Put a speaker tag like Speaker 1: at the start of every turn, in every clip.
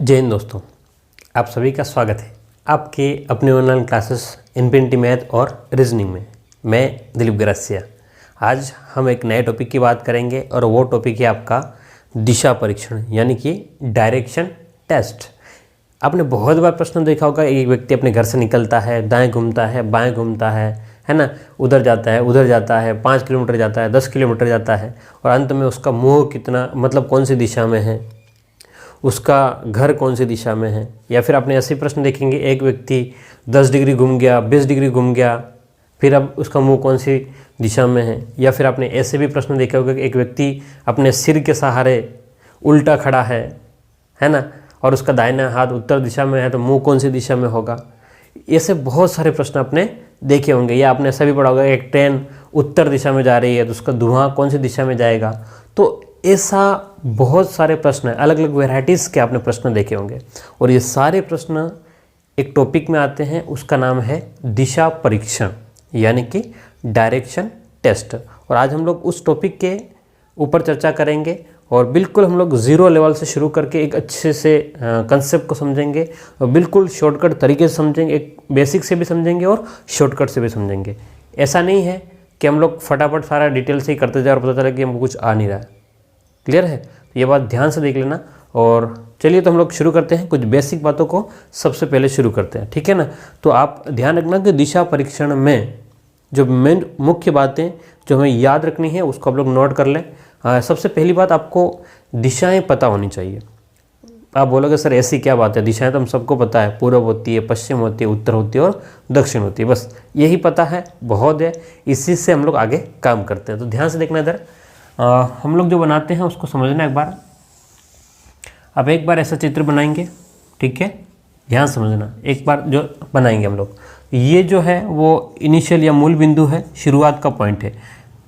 Speaker 1: जय हिंद दोस्तों, आप सभी का स्वागत है आपके अपने ऑनलाइन क्लासेस इनफिनिटी मैथ और रीजनिंग में। मैं दिलीप गरसिया। आज हम एक नए टॉपिक की बात करेंगे और वो टॉपिक है आपका दिशा परीक्षण यानी कि डायरेक्शन टेस्ट। आपने बहुत बार प्रश्न देखा होगा, एक व्यक्ति अपने घर से निकलता है, दाएं घूमता है, बाएं घूमता है ना, उधर जाता है, 5 किलोमीटर जाता है, 10 किलोमीटर जाता है और अंत में उसका मुँह कितना मतलब कौन सी दिशा में है, उसका घर कौन सी दिशा में है। या फिर आपने ऐसे प्रश्न देखेंगे, एक व्यक्ति 10 डिग्री घूम गया, 20 डिग्री घूम गया, फिर अब उसका मुंह कौन सी दिशा में है। या फिर आपने ऐसे भी प्रश्न देखे होंगे कि एक व्यक्ति अपने सिर के सहारे उल्टा खड़ा है ना, और उसका दाहिना हाथ उत्तर दिशा में है तो मुंह कौन सी दिशा में होगा। ऐसे बहुत सारे प्रश्न आपने देखे होंगे। या आपने ऐसा भी पढ़ा होगा, एक ट्रेन उत्तर दिशा में जा रही है तो उसका धुआं कौन सी दिशा में जाएगा। तो ऐसा बहुत सारे प्रश्न हैं, अलग अलग वेराइटीज़ के आपने प्रश्न देखे होंगे और ये सारे प्रश्न एक टॉपिक में आते हैं, उसका नाम है दिशा परीक्षण यानी कि डायरेक्शन टेस्ट। और आज हम लोग उस टॉपिक के ऊपर चर्चा करेंगे और बिल्कुल हम लोग ज़ीरो लेवल से शुरू करके एक अच्छे से कंसेप्ट को समझेंगे और बिल्कुल शॉर्टकट तरीके से समझेंगे, एक बेसिक से भी समझेंगे और शॉर्टकट से भी समझेंगे। ऐसा नहीं है कि हम लोग फटाफट सारा डिटेल से ही करते जाए और पता चले कि हमको कुछ आ नहीं रहा है। क्लियर है? तो ये बात ध्यान से देख लेना। और चलिए तो हम लोग शुरू करते हैं, कुछ बेसिक बातों को सबसे पहले शुरू करते हैं, ठीक है ना। तो आप ध्यान रखना कि दिशा परीक्षण में जो मेन मुख्य बातें जो हमें याद रखनी है उसको आप लोग नोट कर लें। सबसे पहली बात, आपको दिशाएं पता होनी चाहिए। आप बोलोगे सर ऐसी क्या बात है, दिशाएं तो हम सबको पता है, पूर्व होती है, पश्चिम होती है, उत्तर होती है और दक्षिण होती है, बस यही पता है, बहुत है, इसी से हम लोग आगे काम करते हैं। तो ध्यान से देखना इधर, हम लोग जो बनाते हैं उसको समझना एक बार। अब एक बार ऐसा चित्र बनाएंगे, ठीक है, ध्यान समझना। एक बार जो बनाएंगे हम लोग, ये जो है वो इनिशियल या मूल बिंदु है, शुरुआत का पॉइंट है।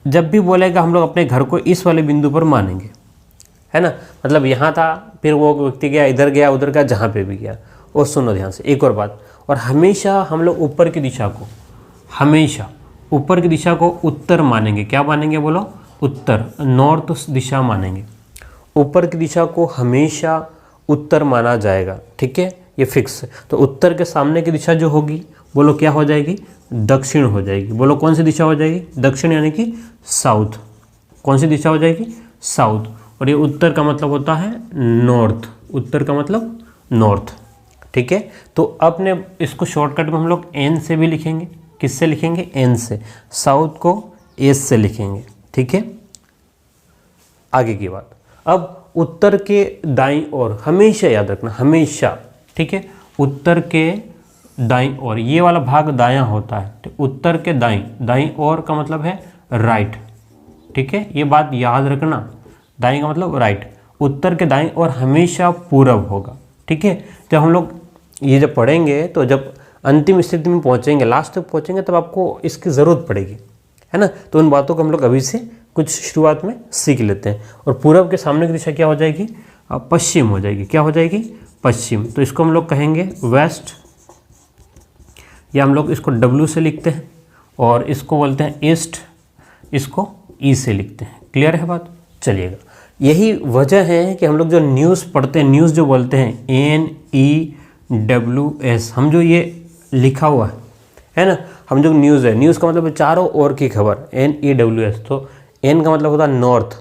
Speaker 1: जब भी बोलेगा हम लोग अपने घर को इस वाले बिंदु पर मानेंगे, है ना। मतलब यहाँ था, फिर वो व्यक्ति गया, इधर गया, उधर गया, जहाँ पे भी गया। और सुनो ध्यान से एक और बात, और हमेशा हम लोग ऊपर की दिशा को, हमेशा ऊपर की दिशा को उत्तर मानेंगे। क्या मानेंगे बोलो? उत्तर, नॉर्थ दिशा मानेंगे। ऊपर की दिशा को हमेशा उत्तर माना जाएगा, ठीक है, ये फिक्स है। तो उत्तर के सामने की दिशा जो होगी बोलो क्या हो जाएगी? दक्षिण हो जाएगी। बोलो कौन सी दिशा हो जाएगी? दक्षिण यानी कि साउथ। कौन सी दिशा हो जाएगी? साउथ। और ये उत्तर का मतलब होता है नॉर्थ, उत्तर का मतलब नॉर्थ, ठीक है। तो अपने इसको शॉर्टकट में हम लोग एन से भी लिखेंगे। किससे लिखेंगे? एन से। साउथ को एस से लिखेंगे, ठीक है। आगे की बात, अब उत्तर के दाईं ओर हमेशा याद रखना, हमेशा, ठीक है, उत्तर के दाईं ओर, ये वाला भाग दायां होता है, तो उत्तर के दाईं, दाईं ओर का मतलब है राइट, ठीक है, ये बात याद रखना। दाईं का मतलब राइट, उत्तर के दाईं ओर हमेशा पूरब होगा, ठीक है। जब हम लोग ये जब पढ़ेंगे तो जब अंतिम स्थिति में पहुंचेंगे, लास्ट तक पहुंचेंगे, तब आपको इसकी ज़रूरत पड़ेगी, है ना। तो उन बातों को हम लोग अभी से कुछ शुरुआत में सीख लेते हैं। और पूरब के सामने की दिशा क्या हो जाएगी? पश्चिम हो जाएगी। क्या हो जाएगी? पश्चिम। तो इसको हम लोग कहेंगे वेस्ट, या हम लोग इसको W से लिखते हैं, और इसको बोलते हैं ईस्ट, इसको E से लिखते हैं। क्लियर है बात? चलिएगा, यही वजह है कि हम लोग जो न्यूज़ पढ़ते हैं, न्यूज़ जो बोलते हैं NEWS, हम जो ये लिखा हुआ है ना, हम जो न्यूज़ है, न्यूज़ का मतलब चारों ओर की खबर, NEWS। तो N का मतलब होता है नॉर्थ,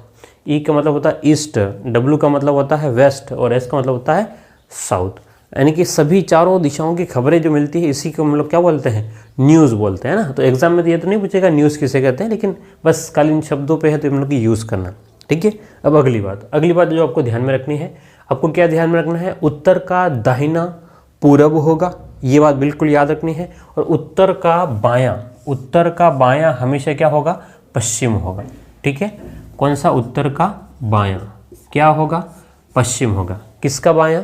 Speaker 1: E का मतलब होता है ईस्ट, W का मतलब होता है वेस्ट और S का मतलब होता है साउथ। यानी कि सभी चारों दिशाओं की खबरें जो मिलती है, इसी को हम लोग क्या बोलते हैं? न्यूज़ बोलते हैं ना। तो एग्जाम में तो ये तो नहीं पूछेगा न्यूज़ किसे कहते हैं, लेकिन बस कल इन शब्दों पे है तो हम लोग की यूज़ करना, ठीक है। अब अगली बात जो आपको ध्यान में रखनी है, आपको क्या ध्यान में रखना है? उत्तर का दाहिना पूरब होगा, ये बात बिल्कुल याद रखनी है। और उत्तर का बायां हमेशा क्या होगा? पश्चिम होगा, ठीक है। कौन सा? उत्तर का बायां क्या होगा? पश्चिम होगा। किसका बायां?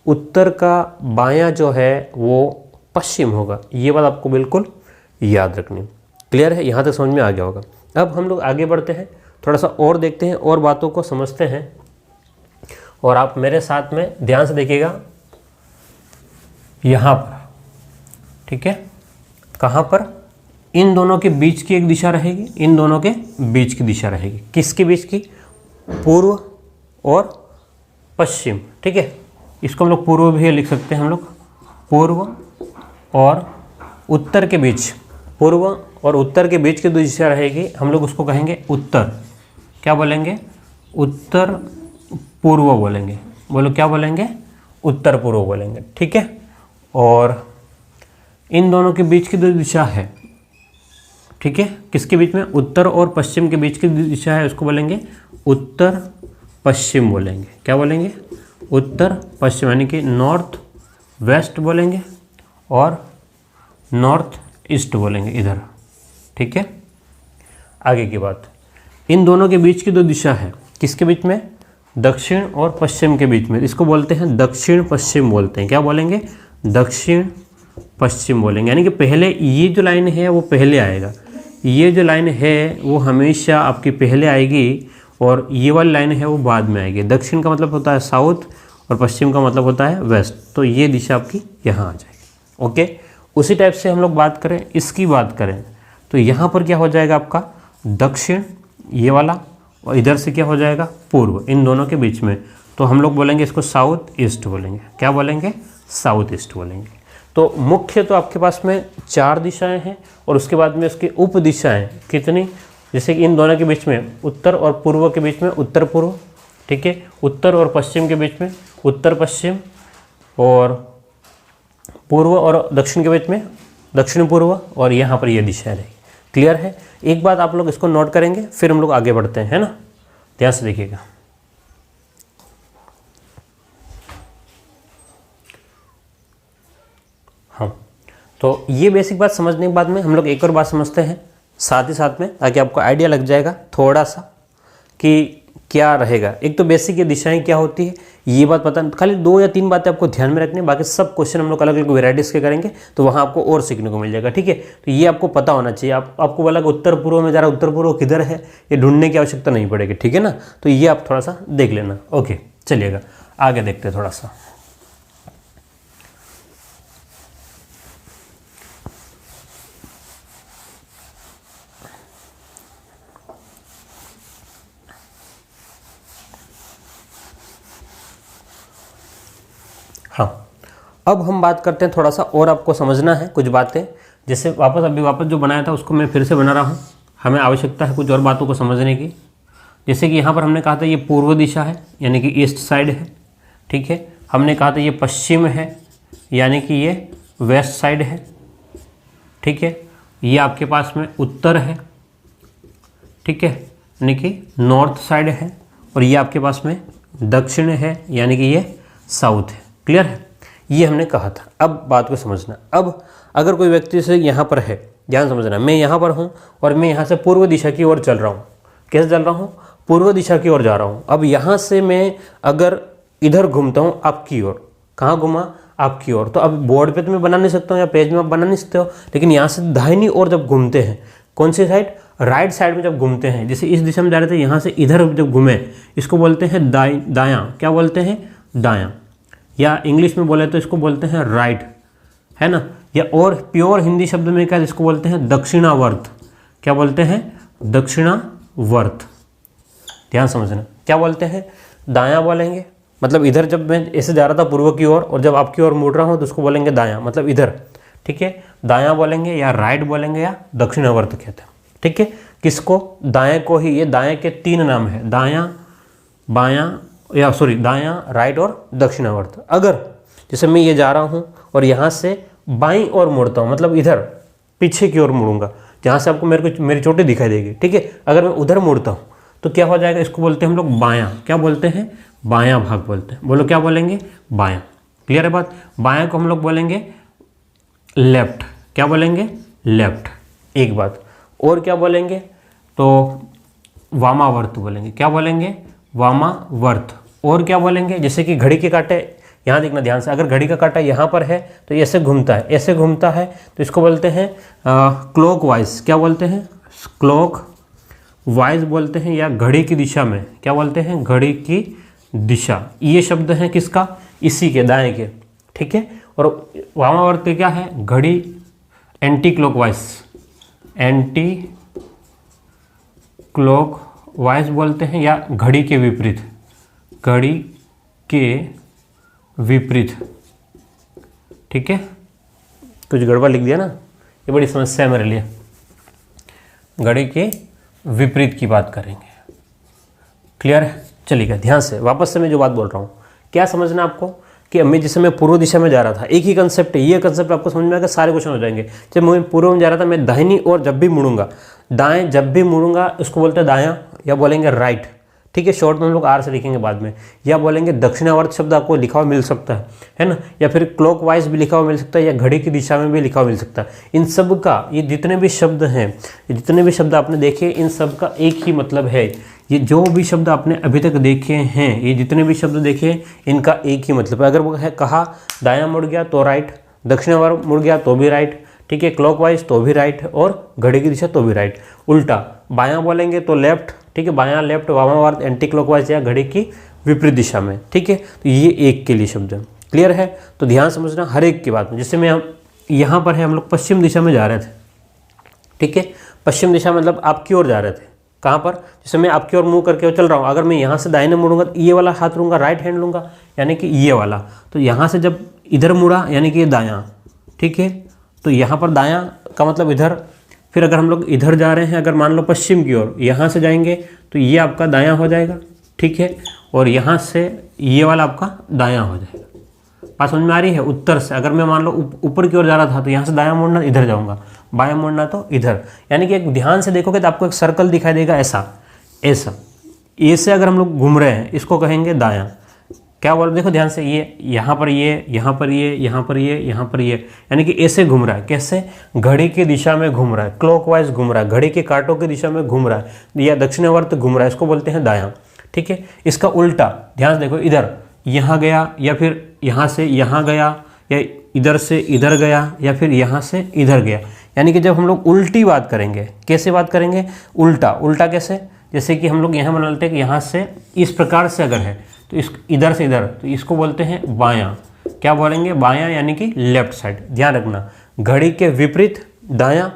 Speaker 1: उत्तर का बायां जो है वो पश्चिम होगा। ये बात आपको बिल्कुल याद रखनी। क्लियर है? यहाँ तक समझ में आ गया होगा। अब हम लोग आगे बढ़ते हैं, थोड़ा सा और देखते हैं और बातों को समझते हैं, और आप मेरे साथ में ध्यान से देखिएगा। यहाँ पर, ठीक है, कहाँ पर? इन दोनों के बीच की एक दिशा रहेगी, इन दोनों के बीच की दिशा रहेगी। किसके बीच की? पूर्व और पश्चिम, ठीक है। इसको हम लोग पूर्व भी लिख सकते हैं, हम लोग पूर्व और उत्तर के बीच, पूर्व और उत्तर के बीच की जो दिशा रहेगी हम लोग उसको कहेंगे उत्तर। क्या बोलेंगे? उत्तर पूर्व बोलेंगे। बोलो क्या बोलेंगे? उत्तर पूर्व बोलेंगे। ठीक है। और इन दोनों के बीच की जो दिशा है, ठीक है, किसके बीच में? उत्तर और पश्चिम के बीच की दिशा है, उसको बोलेंगे उत्तर पश्चिम बोलेंगे। क्या बोलेंगे? उत्तर पश्चिम, यानी कि नॉर्थ वेस्ट बोलेंगे और नॉर्थ ईस्ट बोलेंगे इधर। ठीक है। आगे की बात, इन दोनों के बीच की जो दिशा है, किसके बीच में? दक्षिण और पश्चिम के बीच में, इसको बोलते हैं दक्षिण पश्चिम बोलते हैं। क्या बोलेंगे? दक्षिण पश्चिम बोलेंगे। यानी कि पहले ये जो लाइन है वो पहले आएगा, ये जो लाइन है वो हमेशा आपकी पहले आएगी और ये वाली लाइन है वो बाद में आएगी। दक्षिण का मतलब होता है साउथ और पश्चिम का मतलब होता है वेस्ट, तो ये दिशा आपकी यहाँ आ जाएगी। ओके। उसी टाइप से हम लोग बात करें, इसकी बात करें तो यहाँ पर क्या हो जाएगा आपका? दक्षिण ये वाला, और इधर से क्या हो जाएगा? पूर्व, इन दोनों के बीच में। तो हम लोग बोलेंगे इसको साउथ ईस्ट बोलेंगे। क्या बोलेंगे? साउथ ईस्ट बोलेंगे। तो मुख्य तो आपके पास में 4 दिशाएं हैं और उसके बाद में उसकी उप दिशाएं कितनी? जैसे कि इन दोनों के बीच में, उत्तर और पूर्व के बीच में उत्तर पूर्व, ठीक है, उत्तर और पश्चिम के बीच में उत्तर पश्चिम, और पूर्व और दक्षिण के बीच में दक्षिण पूर्व, और यहाँ पर ये दिशा रहेगी। क्लियर है? एक बात आप लोग इसको नोट करेंगे, फिर हम लोग आगे बढ़ते हैं, है ना? ध्यान से देखिएगा। हाँ, तो ये बेसिक बात समझने के बाद में हम लोग एक और बात समझते हैं साथ ही साथ में, ताकि आपको आइडिया लग जाएगा थोड़ा सा कि क्या रहेगा। एक तो बेसिक ये दिशाएं क्या होती है, ये बात पता, खाली 2 या 3 बातें आपको ध्यान में रखनी है। बाकी सब क्वेश्चन हम लोग अलग अलग वेराइटीज़ के करेंगे, तो वहाँ आपको और सीखने को मिल जाएगा। ठीक है। तो ये आपको पता होना चाहिए। आपको बोला कि उत्तर पूर्व में जा रहा है, उत्तर पूर्व किधर है ये ढूंढने की आवश्यकता नहीं पड़ेगी। ठीक है ना? तो ये आप थोड़ा सा देख लेना। ओके, चलिएगा आगे देखते हैं थोड़ा सा। हाँ, अब हम बात करते हैं थोड़ा सा, और आपको समझना है कुछ बातें। जैसे वापस जो बनाया था उसको मैं फिर से बना रहा हूँ। हमें आवश्यकता है कुछ और बातों को समझने की। जैसे कि यहाँ पर हमने कहा था ये पूर्व दिशा है, यानी कि ईस्ट साइड है। ठीक है। हमने कहा था ये पश्चिम है, यानी कि ये वेस्ट साइड है। ठीक है। ये आपके पास में उत्तर है, ठीक है, यानी कि नॉर्थ साइड है। और ये आपके पास में दक्षिण है, यानी कि ये साउथ है। क्लियर है? ये हमने कहा था। अब बात को समझना। अब अगर कोई व्यक्ति से यहाँ पर है, ध्यान समझना, मैं यहाँ पर हूँ और मैं यहाँ से पूर्व दिशा की ओर चल रहा हूँ। कैसे चल रहा हूँ? पूर्व दिशा की ओर जा रहा हूँ। अब यहाँ से मैं अगर इधर घूमता हूँ आपकी ओर, कहाँ घूमा? आपकी ओर। तो अब बोर्ड पे तो मैं बना नहीं सकता हूँ या पेज में आप बना नहीं सकते हो, लेकिन यहाँ से दाहिनी ओर जब घूमते हैं, कौन सी साइड? राइट साइड में जब घूमते हैं, जैसे इस दिशा में जा रहे थे, यहाँ से इधर जब घूमे, इसको बोलते हैं दायां। क्या बोलते हैं? दायां। या इंग्लिश में बोले तो इसको बोलते हैं राइट, है ना? या और प्योर हिंदी शब्द में क्या, जिसको बोलते हैं दक्षिणावर्त। क्या बोलते हैं? दक्षिणावर्त। ध्यान समझना, क्या बोलते हैं? दायां बोलेंगे, मतलब इधर जब मैं ऐसे जा रहा था पूर्व की ओर और जब आपकी ओर मुड़ रहा हूँ तो उसको बोलेंगे दायां, मतलब इधर। ठीक है। दायां बोलेंगे या राइट बोलेंगे या दक्षिणावर्त कहते हैं। ठीक है। किसको? दाएं को ही। ये दाएं के 3 नाम है, दायां, बायां, या सॉरी दायां, राइट और दक्षिणावर्त। अगर जैसे मैं ये जा रहा हूँ और यहाँ से बाईं ओर मुड़ता हूँ, मतलब इधर पीछे की ओर मुड़ूंगा, जहाँ से आपको मेरी चोटी दिखाई देगी। ठीक है। अगर मैं उधर मुड़ता हूँ तो क्या हो जाएगा? इसको बोलते हैं हम लोग बायां। क्या बोलते हैं? बायां भाग बोलते हैं। बोलो क्या बोलेंगे? बायां। क्लियर है बात? बायां को हम लोग बोलेंगे लेफ्ट। क्या बोलेंगे? लेफ्ट। एक बात और क्या बोलेंगे? तो वामावर्त बोलेंगे। क्या बोलेंगे? वामावर्त। और क्या बोलेंगे? जैसे कि घड़ी के कांटे, यहाँ देखना ध्यान से, अगर घड़ी का कांटा यहाँ पर है तो ऐसे घूमता है, ऐसे घूमता है, तो इसको बोलते हैं क्लॉक वाइज। क्या बोलते हैं? क्लॉक वाइज बोलते हैं, या घड़ी की दिशा में। क्या बोलते हैं? घड़ी की दिशा। ये शब्द है किसका? इसी के, दाएं के। ठीक है। और वामावर्त क्या है? घड़ी एंटी क्लॉकवाइज, एंटी क्लॉकवाइज बोलते हैं, या घड़ी के विपरीत, घड़ी के विपरीत, ठीक है, कुछ गड़बड़ लिख दिया ना, ये बड़ी समस्या है मेरे लिए। घड़ी के विपरीत की बात करेंगे, क्लियर है। चलिएगा ध्यान से, वापस से मैं जो बात बोल रहा हूँ क्या समझना आपको कि मैं जैसे मैं पूर्व दिशा में जा रहा था, एक ही कंसेप्ट है, ये कंसेप्ट आपको समझ में आएगा, सारे क्वेश्चन हो जाएंगे। जब मैं पूर्व में जा रहा था, मैं दाहिनी ओर जब भी मुड़ूंगा, दाएं जब भी मुड़ूंगा उसको बोलते हैं दायां, या बोलेंगे राइट, ठीक है, शॉर्ट में हम लोग आर से लिखेंगे बाद में, या बोलेंगे दक्षिणावर्त शब्द आपको लिखा हुआ मिल सकता है ना, या फिर क्लॉकवाइज भी लिखा हुआ मिल सकता है, या घड़ी की दिशा में भी लिखा हुआ मिल सकता है। इन सब का, ये जितने भी शब्द हैं, जितने भी शब्द आपने देखे, इन सब का एक ही मतलब है। ये जो भी शब्द आपने अभी तक देखे हैं, ये जितने भी शब्द देखे, इनका एक ही मतलब है। अगर वो है कहा दायां मुड़ गया तो राइट, दक्षिणावर्त मुड़ गया तो भी राइट, ठीक है, क्लॉकवाइज तो भी राइट, और घड़ी की दिशा तो भी राइट। उल्टा बायां बोलेंगे तो लेफ्ट, ठीक है, बायां लेफ्ट, वामावर्त एंटी क्लॉकवाइज या घड़ी की विपरीत दिशा में, ठीक है। तो ये एक के लिए शब्द है, क्लियर है। तो ध्यान समझना हर एक की बात में। जैसे मैं यहाँ पर है, हम लोग पश्चिम दिशा में जा रहे थे, ठीक है, पश्चिम दिशा मतलब आपकी ओर जा रहे थे। कहाँ पर, जैसे मैं आपकी ओर मुंह करके चल रहा हूँ, अगर मैं यहाँ से दाहिने मुड़ूंगा तो ये वाला हाथ लूँगा, राइट हैंड लूँगा, यानी कि ये वाला। तो यहाँ से जब इधर मुड़ा यानी कि ये दायां, ठीक है, तो यहाँ पर दायां का मतलब इधर। फिर अगर हम लोग इधर जा रहे हैं, अगर मान लो पश्चिम की ओर, यहाँ से जाएंगे तो ये आपका दायां हो जाएगा, ठीक है, और यहाँ से ये वाला आपका दायां हो जाएगा। बात समझ में आ रही है। उत्तर से अगर मैं मान लो ऊपर की ओर जा रहा था, तो यहाँ से दायां मुड़ना इधर जाऊँगा, बायां मुड़ना तो इधर, यानी कि एक ध्यान से देखोगे तो आपको एक सर्कल दिखाई देगा, ऐसा ऐसा। ए से अगर हम लोग घूम रहे हैं, इसको कहेंगे दायां। क्या बोल, देखो ध्यान से, ये यहाँ पर ये, यहाँ पर ये, यहाँ पर ये, यहाँ पर ये, यानी कि ऐसे घूम रहा है। कैसे, घड़ी की दिशा में घूम रहा है, क्लॉकवाइज घूम रहा है, घड़ी के कांटों की दिशा में घूम रहा है, या दक्षिणावर्त घूम रहा है, इसको बोलते हैं दायां, ठीक है। इसका उल्टा ध्यान से देखो, इधर यहाँ गया, या फिर यहाँ से यहाँ गया, या इधर से इधर गया, या फिर यहाँ से इधर गया। यानी कि जब हम लोग उल्टी बात करेंगे, कैसे बात करेंगे, उल्टा। उल्टा कैसे, जैसे कि हम लोग यहाँ बना लेते हैं कि यहाँ से इस प्रकार से अगर है, तो इस इधर से इधर, तो इसको बोलते हैं बायां। क्या बोलेंगे, बायां, यानी कि लेफ्ट साइड। ध्यान रखना, घड़ी के विपरीत दायां,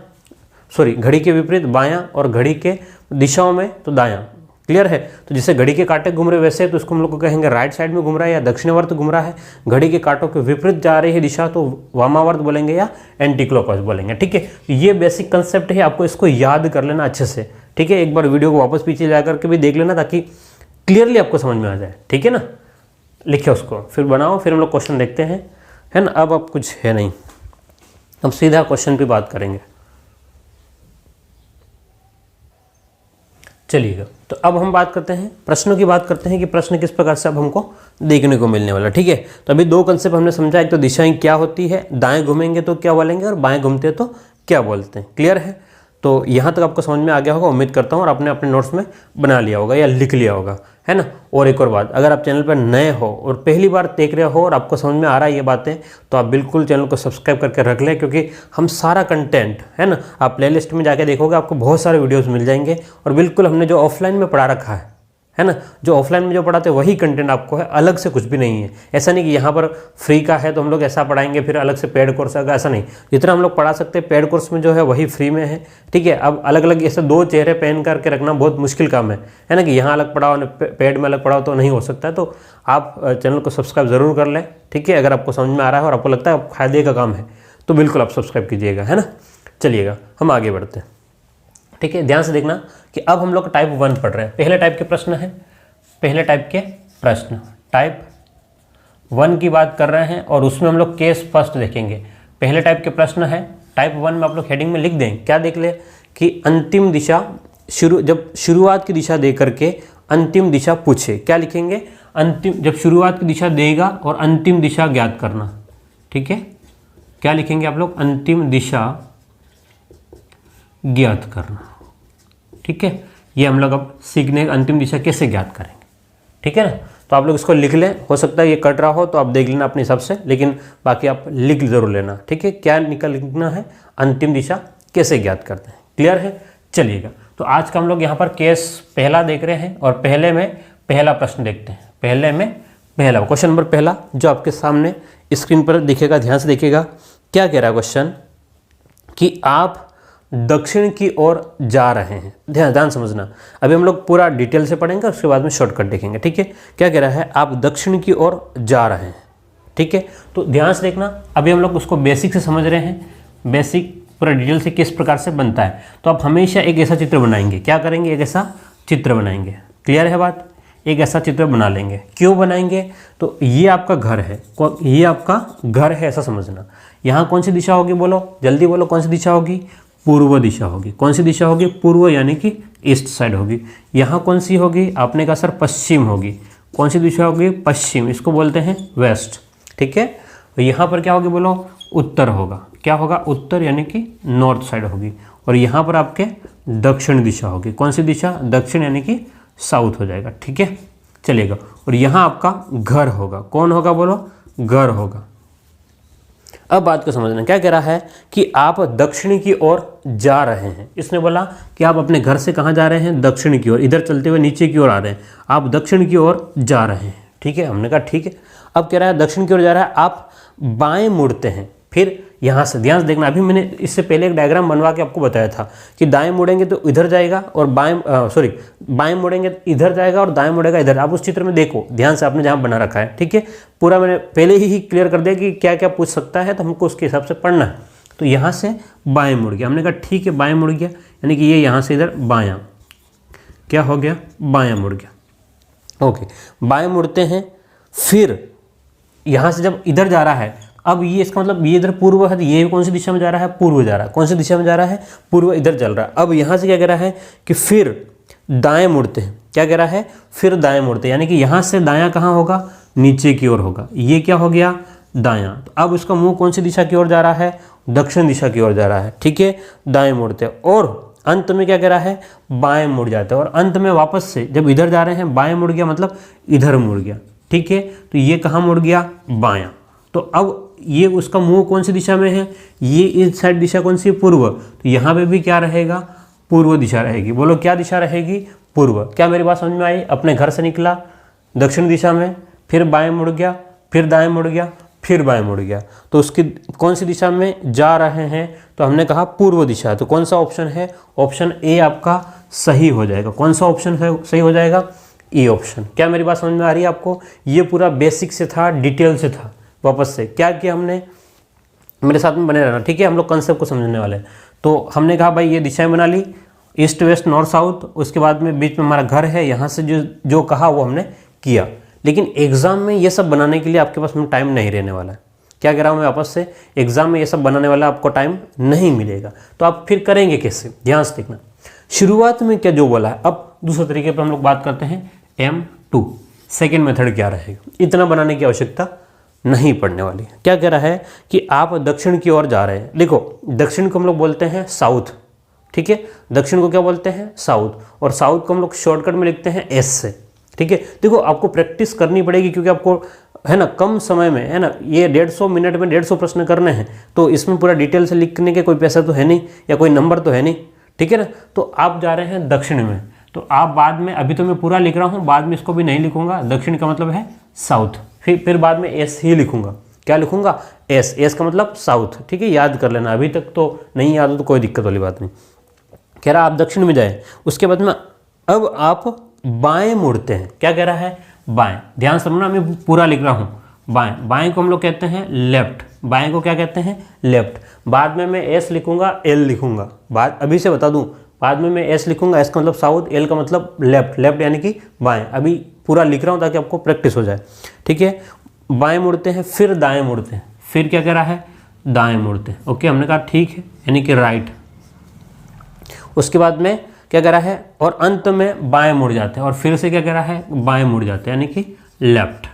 Speaker 1: सॉरी, घड़ी के विपरीत बायां, और घड़ी के दिशाओं में तो दायां, क्लियर है। तो जैसे घड़ी के कांटे घूम रहे वैसे, तो इसको हम लोग को कहेंगे राइट साइड में घूम रहा है, या दक्षिणावर्त घूम रहा है। घड़ी के कांटों के विपरीत जा रही है दिशा, तो वामावर्त बोलेंगे या एंटी क्लॉकवाइज बोलेंगे, ठीक है। ये बेसिक कंसेप्ट है, आपको इसको याद कर लेना अच्छे से, ठीक है। एक बार वीडियो को वापस पीछे जा करके भी देख लेना, ताकि क्लियरली आपको समझ में आ जाए, ठीक है ना। लिखे उसको, फिर बनाओ, फिर हम लोग क्वेश्चन देखते हैं, है ना। अब कुछ है नहीं, अब सीधा क्वेश्चन पे बात करेंगे। चलिएगा, तो अब हम बात करते हैं, प्रश्नों की बात करते हैं कि प्रश्न किस प्रकार से अब हमको देखने को मिलने वाला, ठीक है। तो अभी दो कंसेप्ट हमने समझा, एक तो दिशाएं क्या होती है, दाएं घूमेंगे तो क्या बोलेंगे, और बाएं घूमते तो क्या बोलते हैं, क्लियर है। तो यहाँ तक आपको समझ में आ गया होगा, उम्मीद करता हूँ, और आपने अपने नोट्स में बना लिया होगा या लिख लिया होगा, है ना। और एक और बात, अगर आप चैनल पर नए हो और पहली बार देख रहे हो और आपको समझ में आ रहा है ये बातें, तो आप बिल्कुल चैनल को सब्सक्राइब करके रख लें, क्योंकि हम सारा कंटेंट, है ना, आप प्लेलिस्ट में जाके देखोगे, आपको बहुत सारे वीडियोस मिल जाएंगे। और बिल्कुल हमने जो ऑफलाइन में पढ़ा रखा है ना, जो ऑफलाइन में जो पढ़ाते हैं वही कंटेंट आपको है, अलग से कुछ भी नहीं है। ऐसा नहीं कि यहाँ पर फ्री का है तो हम लोग ऐसा पढ़ाएंगे, फिर अलग से पेड कोर्स आएगा, ऐसा नहीं। जितना हम लोग पढ़ा सकते हैं पेड कोर्स में जो है वही फ्री में है, ठीक है। अब अलग अलग ऐसे दो चेहरे पहन करके रखना बहुत मुश्किल काम है ना, कि यहाँ अलग पढ़ाओ पेड में अलग पढ़ाओ, तो नहीं हो सकता है। तो आप चैनल को सब्सक्राइब ज़रूर कर लें, ठीक है। अगर आपको समझ में आ रहा है और आपको लगता है फायदे का काम है, तो बिल्कुल आप सब्सक्राइब कीजिएगा, है ना। चलिएगा, हम आगे बढ़ते हैं, ठीक है। ध्यान से देखना कि अब हम लोग टाइप 1 पढ़ रहे हैं। पहले टाइप के प्रश्न है, पहले टाइप के प्रश्न, टाइप 1 की बात कर रहे हैं, और उसमें हम लोग केस फर्स्ट देखेंगे। पहले टाइप के प्रश्न है टाइप 1 में, आप लोग हेडिंग में लिख दें, क्या देख ले कि अंतिम दिशा, जब शुरुआत की दिशा दे करके अंतिम दिशा पूछे, क्या लिखेंगे, अंतिम, जब शुरुआत की दिशा देगा और अंतिम दिशा ज्ञात करना, ठीक है। क्या लिखेंगे आप लोग, अंतिम दिशा ज्ञात करना, ठीक है। ये हम लोग अब सीखने, अंतिम दिशा कैसे ज्ञात करेंगे, ठीक है ना। तो आप लोग इसको लिख लें, हो सकता है ये कट रहा हो तो आप देख लेना अपने हिसाब से, लेकिन बाकी आप लिख जरूर लेना, ठीक है। क्या लिखना है, अंतिम दिशा कैसे ज्ञात करते हैं, क्लियर है। चलिएगा, तो आज का हम लोग यहाँ पर केस पहला देख रहे हैं, और पहले में पहला प्रश्न देखते हैं। पहले में पहला क्वेश्चन नंबर पहला जो आपके सामने स्क्रीन पर दिखेगा, ध्यान से देखिएगा। क्या कह रहा है क्वेश्चन, कि आप दक्षिण की ओर जा रहे हैं। ध्यान समझना, अभी हम लोग पूरा डिटेल से पढ़ेंगे, उसके बाद में शॉर्टकट देखेंगे, ठीक है। क्या कह रहा है, आप दक्षिण की ओर जा रहे हैं, ठीक है। तो ध्यान से देखना, अभी हम लोग उसको बेसिक से समझ रहे हैं, बेसिक पूरा डिटेल से किस प्रकार से बनता है। तो आप हमेशा एक ऐसा चित्र बनाएंगे, क्या करेंगे, एक ऐसा चित्र बनाएंगे। क्लियर है बात, एक ऐसा चित्र बना लेंगे। क्यों बनाएंगे, तो ये आपका घर है, ये आपका घर है ऐसा समझना। यहाँ कौन सी दिशा होगी, बोलो जल्दी बोलो, कौन सी दिशा होगी, पूर्व दिशा होगी। कौन सी दिशा होगी, पूर्व यानी कि ईस्ट साइड होगी। यहाँ कौन सी होगी, आपने कहा सर पश्चिम होगी। कौन सी दिशा होगी, पश्चिम, इसको बोलते हैं वेस्ट। ठीक है। तो यहाँ पर क्या होगी, बोलो उत्तर होगा। क्या होगा, उत्तर यानी कि नॉर्थ साइड होगी। और यहाँ पर आपके दक्षिण दिशा होगी। कौन सी दिशा, दक्षिण यानी कि साउथ हो जाएगा। ठीक है, चलेगा। और यहाँ आपका घर होगा। कौन होगा, बोलो घर होगा। अब बात को समझना, क्या कह रहा है कि आप दक्षिण की ओर जा रहे हैं। इसने बोला कि आप अपने घर से कहाँ जा रहे हैं, दक्षिण की ओर, इधर चलते हुए नीचे की ओर आ रहे हैं, आप दक्षिण की ओर जा रहे हैं। ठीक है, हमने कहा ठीक है। अब कह रहा है दक्षिण की ओर जा रहा है, आप बाएं मुड़ते हैं। फिर यहाँ से ध्यान से देखना, अभी मैंने इससे पहले एक डायग्राम बनवा के आपको बताया था कि दाएं मुड़ेंगे तो इधर जाएगा और बाएं मुड़ेंगे तो इधर जाएगा और दाएं मुड़ेगा इधर। आप उस चित्र में देखो ध्यान से, आपने जहाँ बना रखा है। ठीक है, पूरा मैंने पहले ही क्लियर कर दिया कि क्या क्या पूछ सकता है, तो हमको उसके हिसाब से पढ़ना है। तो यहाँ से बाएं मुड़ गया, हमने कहा ठीक है बाएं मुड़ गया, यानी कि ये यहाँ से इधर बायां, क्या हो गया, बायां मुड़ गया। ओके, बाएं मुड़ते हैं। फिर यहाँ से जब इधर जा रहा है, अब ये इसका मतलब ये इधर पूर्व है, तो ये कौन सी दिशा में जा रहा है, पूर्व जा रहा है। कौन सी दिशा में जा रहा है, पूर्व, इधर चल रहा है। अब यहाँ से क्या कह रहा है कि फिर दाएं मुड़ते हैं। क्या कह रहा है, फिर दाएं मुड़ते हैं, यानी कि यहाँ से दायां कहाँ होगा, नीचे की ओर होगा। ये क्या हो गया, दायां। तो अब उसका मुंह कौन सी दिशा की ओर जा रहा है, दक्षिण दिशा की ओर जा रहा है। ठीक है, दाएं मुड़ते हैं। और अंत में क्या कह रहा है, बाएं मुड़ जाते हैं। और अंत में वापस से जब इधर जा रहे हैं, बाएं मुड़ गया मतलब इधर मुड़ गया। ठीक है, तो ये कहाँ मुड़ गया, बायां। तो अब ये उसका मुंह कौन सी दिशा में है, ये इस साइड दिशा कौन सी, पूर्व। तो यहाँ पे भी क्या रहेगा, पूर्व दिशा रहेगी। बोलो क्या दिशा रहेगी, पूर्व। क्या मेरी बात समझ में आई, अपने घर से निकला दक्षिण दिशा में, फिर बाएं मुड़ गया, फिर दाएं मुड़ गया, फिर बाएं मुड़ गया, तो उसकी कौन सी दिशा में जा रहे हैं, तो हमने कहा पूर्व दिशा। तो कौन सा ऑप्शन है, ऑप्शन ए आपका सही हो जाएगा। कौन सा ऑप्शन है सही हो जाएगा, ए ऑप्शन। क्या मेरी बात समझ में आ रही है आपको, ये पूरा बेसिक से था, डिटेल से था। वापस से क्या किया हमने, मेरे साथ में बने रहना। ठीक है, हम लोग कंसेप्ट को समझने वाले हैं। तो हमने कहा भाई ये दिशाएं बना ली, ईस्ट वेस्ट नॉर्थ साउथ। उसके बाद में बीच में हमारा घर है, यहाँ से जो कहा वो हमने किया। लेकिन एग्जाम में ये सब बनाने के लिए आपके पास में टाइम नहीं रहने वाला है। क्या कह रहा हूँ मैं वापस से, एग्जाम में ये सब बनाने वाला आपको टाइम नहीं मिलेगा। तो आप फिर करेंगे कैसे, ध्यान से देखना। शुरुआत में क्या जो बोला है, अब दूसरे तरीके पर हम लोग बात करते हैं, M2 सेकेंड मेथड क्या रहेगा। इतना बनाने की आवश्यकता नहीं पड़ने वाली। क्या कह रहा है कि आप दक्षिण की ओर जा रहे हैं। देखो दक्षिण को हम लोग बोलते हैं साउथ। ठीक है, दक्षिण को क्या बोलते हैं, साउथ। और साउथ को हम लोग शॉर्टकट में लिखते हैं एस से। ठीक है, देखो आपको प्रैक्टिस करनी पड़ेगी, क्योंकि आपको है ना कम समय में, है ना, ये 150 मिनट में 150 प्रश्न करने हैं। तो इसमें पूरा डिटेल से लिखने के कोई पैसा तो है नहीं, या कोई नंबर तो है नहीं। ठीक है ना, तो आप जा रहे हैं दक्षिण में, तो आप बाद में, अभी तो मैं पूरा लिख रहा हूँ, बाद में इसको भी नहीं लिखूंगा। दक्षिण का मतलब है साउथ, फिर बाद में एस ही लिखूंगा। क्या लिखूंगा, एस। एस का मतलब साउथ। ठीक है, याद कर लेना, अभी तक तो नहीं याद हो तो कोई दिक्कत वाली बात नहीं। कह रहा आप दक्षिण में जाए, उसके बाद में अब आप बाएं मुड़ते हैं। क्या कह रहा है, बाएं। ध्यान से सुनना, मैं पूरा लिख रहा हूँ। बाएं, बाएं को हम लोग कहते हैं लेफ्ट। बाएं को क्या कहते हैं, लेफ्ट। बाद में मैं एस लिखूंगा, एल लिखूंगा। बाद अभी से बता दूं, बाद में मैं एस लिखूंगा, एस का मतलब साउथ, एल का मतलब लेफ्ट। लेफ्ट यानी कि बाएं। अभी पूरा लिख रहा हूँ ताकि आपको प्रैक्टिस हो जाए। ठीक है, बाएं मुड़ते हैं, फिर दाएं मुड़ते हैं। फिर क्या कह रहा है, दाएं मुड़ते हैं। ओके, हमने कहा ठीक है, यानी कि राइट। उसके बाद में क्या कह रहा है, और अंत में बाएं मुड़ जाते हैं। और फिर से क्या कह रहा है, बाएं मुड़ जाते हैं, यानी कि लेफ्ट।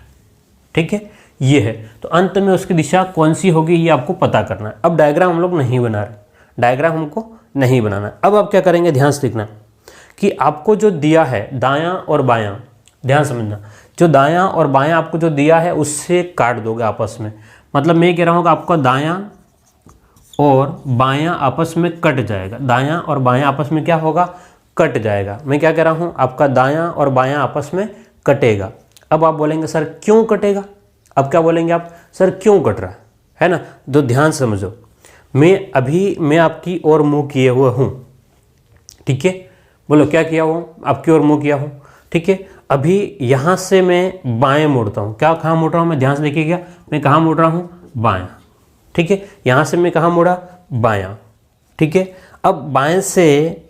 Speaker 1: ठीक है, ये है। तो अंत में उसकी दिशा कौन सी होगी ये आपको पता करना है। अब डायग्राम हम लोग नहीं बना रहे, डायग्राम हमको नहीं बनाना। अब आप क्या करेंगे, ध्यान से देखना कि आपको जो दिया है दायां और बायां, ध्यान समझना, जो दायां और बायां आपको जो दिया है उससे काट दोगे आपस में। मतलब मैं कह रहा हूँ कि आपका दायां और बायां आपस में कट जाएगा। दायां और बायां आपस में क्या होगा, कट जाएगा। मैं क्या कह रहा हूँ, आपका दायां और बायां आपस में कटेगा। अब आप बोलेंगे सर क्यों कटेगा, अब क्या बोलेंगे आप, सर क्यों कट रहा है ना। तो ध्यान से समझो, मैं आपकी ओर मुंह किए हुए हूँ। ठीक है, बोलो क्या किया हुआ, आपकी ओर मुंह किया हूँ। ठीक है, अभी यहाँ से मैं बाएं मुड़ता हूँ, क्या कहाँ मुड़ रहा हूँ मैं, ध्यान से देखिएगा, मैं कहाँ मुड़ रहा हूँ, बायां, ठीक है। यहाँ से मैं कहाँ मुड़ा, बायां, ठीक है। अब बाएं से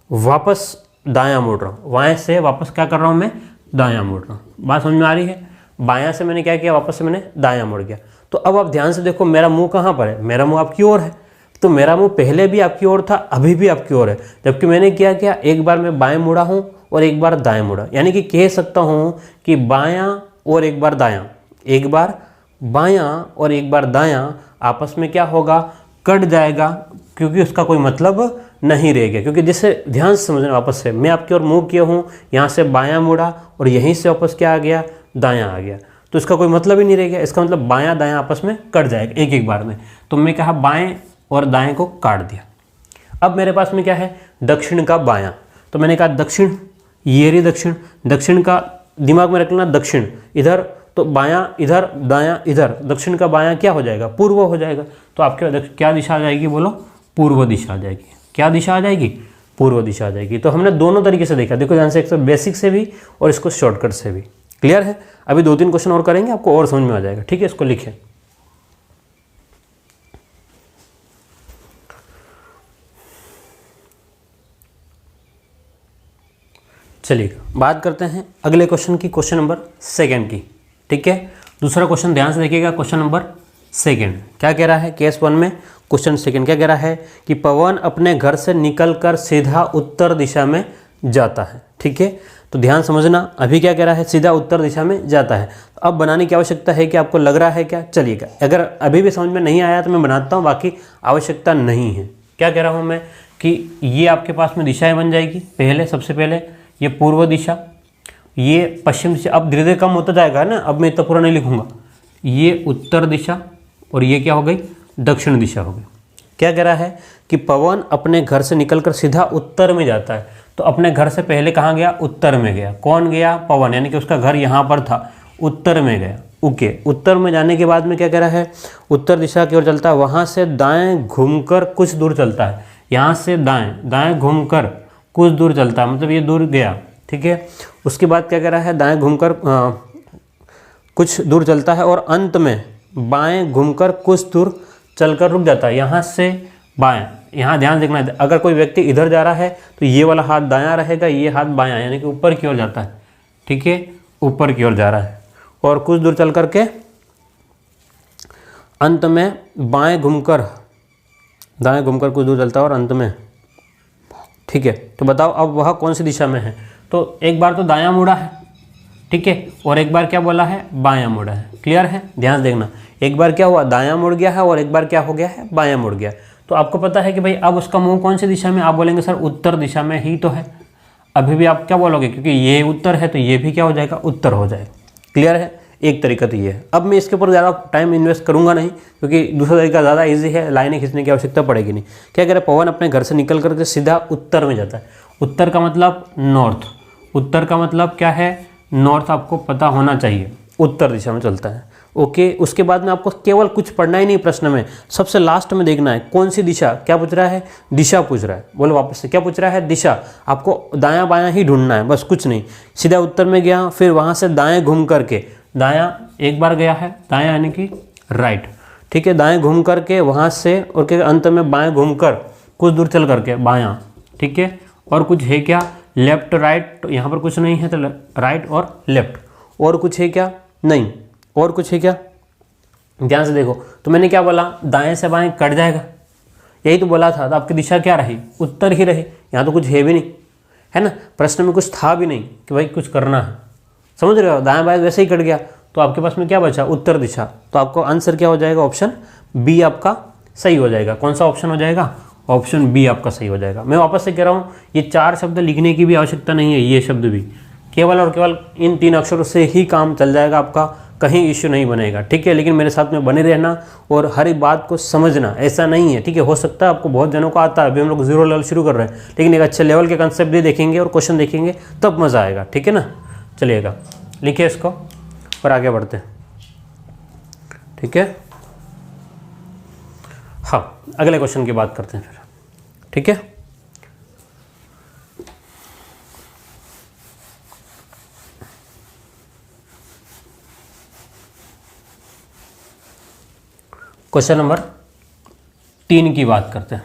Speaker 1: वापस दायां मुड़ रहा हूँ, बाएं से वापस क्या कर रहा हूँ मैं, दायां मुड़ रहा हूँ। बात समझ में आ रही है? बायां से मैंने क्या किया, वापस से मैंने दायां मुड़ गया। तो अब आप ध्यान से देखो, मेरा मुंह कहाँ पर है, मेरा मुंह आपकी ओर है। तो मेरा मुंह पहले भी आपकी ओर था, अभी भी आपकी ओर है, जबकि मैंने क्या किया, एक बार मैं बाएं मुड़ा हूँ और एक बार दाएं मुड़ा। यानी कि कह सकता हूँ कि बायां और एक बार दायां, एक बार बायां और एक बार दायां आपस में क्या होगा, कट जाएगा, क्योंकि उसका कोई मतलब नहीं रहेगा। क्योंकि जिससे ध्यान से समझना, वापस से मैं आपकी ओर मुंह किया हूँ, यहाँ से बायां मुड़ा और यहीं से वापस क्या आ गया, दायां आ गया, तो इसका कोई मतलब ही नहीं रहेगा। इसका मतलब बायां दायां आपस में कट जाएगा एक एक बार में। तो मैं कहा बाएं और दाएं को काट दिया। अब मेरे पास में क्या है, दक्षिण का बायां, तो मैंने कहा दक्षिण, ये रही दक्षिण, दक्षिण का दिमाग में रखना, दक्षिण इधर, तो बायां इधर, दायां इधर, दक्षिण का बायां क्या हो जाएगा, पूर्व हो जाएगा। तो आपके क्या दिशा आ जाएगी, बोलो, पूर्व दिशा आ जाएगी। क्या दिशा आ जाएगी, पूर्व दिशा आ जाएगी। तो हमने दोनों तरीके से देखा, देखो ध्यान से, एक तो बेसिक से भी और इसको शॉर्टकट से भी। क्लियर है? अभी 2-3 क्वेश्चन और करेंगे, आपको और समझ में आ जाएगा, ठीक है। इसको लिखें, चलिएगा बात करते हैं अगले क्वेश्चन की, क्वेश्चन नंबर 2 की, ठीक है। दूसरा क्वेश्चन ध्यान से देखिएगा, क्वेश्चन नंबर 2 क्या कह रहा है, केस 1 में क्वेश्चन 2 क्या कह रहा है कि पवन अपने घर से निकलकर सीधा उत्तर दिशा में जाता है, ठीक है। तो ध्यान समझना, अभी क्या कह रहा है, सीधा उत्तर दिशा में जाता है। तो अब बनाने की आवश्यकता है कि आपको लग रहा है क्या, चलिएगा, अगर अभी भी समझ में नहीं आया तो मैं बनाता हूँ, बाकी आवश्यकता नहीं है। क्या कह रहा हूँ मैं कि ये आपके पास में दिशाएं बन जाएगी। पहले, सबसे पहले ये पूर्व दिशा, ये पश्चिम दिशा, अब धीरे धीरे कम होता जाएगा ना, अब मैं इतना पूरा नहीं लिखूंगा। ये उत्तर दिशा और ये क्या हो गई, दक्षिण दिशा हो गई। क्या कह रहा है कि पवन अपने घर से निकलकर सीधा उत्तर में जाता है। तो अपने घर से पहले कहाँ गया, उत्तर में गया। कौन गया, पवन, यानी कि उसका घर यहाँ पर था, उत्तर में गया। ओके, उत्तर में जाने के बाद में क्या कह रहा है, उत्तर दिशा की ओर चलता है, वहाँ से दाएं घूमकर कुछ दूर चलता है। यहाँ से दाएं, दाएं घूमकर कुछ दूर चलता है, मतलब ये दूर गया, ठीक है। उसके बाद क्या कह रहा है, दाएं घूमकर कुछ दूर चलता है और अंत में बाएं घूमकर कुछ दूर चलकर रुक जाता है। यहाँ से बाएं, यहाँ ध्यान देखना है, अगर कोई व्यक्ति इधर जा रहा है तो ये वाला हाथ दायां रहेगा, ये हाथ बायां, यानी कि ऊपर की ओर जाता है, ठीक है, ऊपर की ओर जा रहा है। और कुछ दूर चल करके अंत में बाएं घूमकर, दाएं घूमकर कुछ दूर चलता है और अंत में, ठीक है। तो बताओ अब वह कौन सी दिशा में है। तो एक बार तो दायां मुड़ा है, ठीक है, और एक बार क्या बोला है, बायां मुड़ा है। क्लियर है? ध्यान देखना, एक बार क्या हुआ, दायां मुड़ गया है और एक बार क्या हो गया है, बायां मुड़ गया। तो आपको पता है कि भाई अब उसका मुंह कौन सी दिशा में, आप बोलेंगे सर उत्तर दिशा में ही तो है। अभी भी आप क्या बोलोगे, क्योंकि ये उत्तर है तो ये भी क्या हो जाएगा, उत्तर हो जाएगा। क्लियर है? एक तरीका तो ये है। अब मैं इसके ऊपर ज़्यादा टाइम इन्वेस्ट करूंगा नहीं, क्योंकि दूसरा तरीका ज़्यादा इजी है, लाइनें खींचने की आवश्यकता पड़ेगी नहीं। क्या कह रहे, पवन अपने घर से निकल करके सीधा उत्तर में जाता है। उत्तर का मतलब नॉर्थ, उत्तर का मतलब क्या है, नॉर्थ, आपको पता होना चाहिए, उत्तर दिशा में चलता है। ओके, उसके बाद में आपको केवल कुछ पढ़ना ही नहीं, प्रश्न में सबसे लास्ट में देखना है कौन सी दिशा, क्या पूछ रहा है, दिशा पूछ रहा है। बोलो वापस से, क्या पूछ रहा है, दिशा। आपको दायां बायां ही ढूंढना है, बस कुछ नहीं। सीधा उत्तर में गया, फिर वहाँ से दाएं घूम करके, दायां एक बार गया है, दायां यानी कि राइट, ठीक है, दाएं घूम करके वहाँ से, और के अंत में बाएं घूमकर कुछ दूर चल करके बायां, ठीक है। और कुछ है क्या, लेफ्ट राइट, तो यहाँ पर कुछ नहीं है, तो राइट और लेफ्ट। और कुछ है क्या, नहीं। और कुछ है क्या, ध्यान से देखो। तो मैंने क्या बोला, दाएं से बाएं कट जाएगा, यही तो बोला था। तो आपकी दिशा क्या रही, उत्तर ही रही। यहाँ तो कुछ है भी नहीं, है ना, प्रश्न में कुछ था भी नहीं कि भाई कुछ करना है, समझ रहे हो। दाएं बाएं वैसे ही कट गया, तो आपके पास में क्या बचा, उत्तर दिशा। तो आपको आंसर क्या हो जाएगा, ऑप्शन बी आपका सही हो जाएगा। कौन सा ऑप्शन हो जाएगा, ऑप्शन बी आपका सही हो जाएगा। मैं वापस से कह रहा हूँ, ये 4 शब्द लिखने की भी आवश्यकता नहीं है, ये शब्द भी केवल और केवल इन 3 अक्षरों से ही काम चल जाएगा आपका, कहीं इश्यू नहीं बनेगा, ठीक है। लेकिन मेरे साथ में बने रहना और हर एक बात को समझना, ऐसा नहीं है, ठीक है। हो सकता है आपको बहुत जनों को आता है, अभी हम लोग 0 लेवल शुरू कर रहे हैं, लेकिन एक अच्छे लेवल के कंसेप्ट भी देखेंगे और क्वेश्चन देखेंगे तब मज़ा आएगा, ठीक है ना। चलिएगा, लिखिए इसको और आगे बढ़ते हैं, ठीक है। हाँ, अगले क्वेश्चन की बात करते हैं फिर, ठीक है। क्वेश्चन नंबर 3 की बात करते हैं।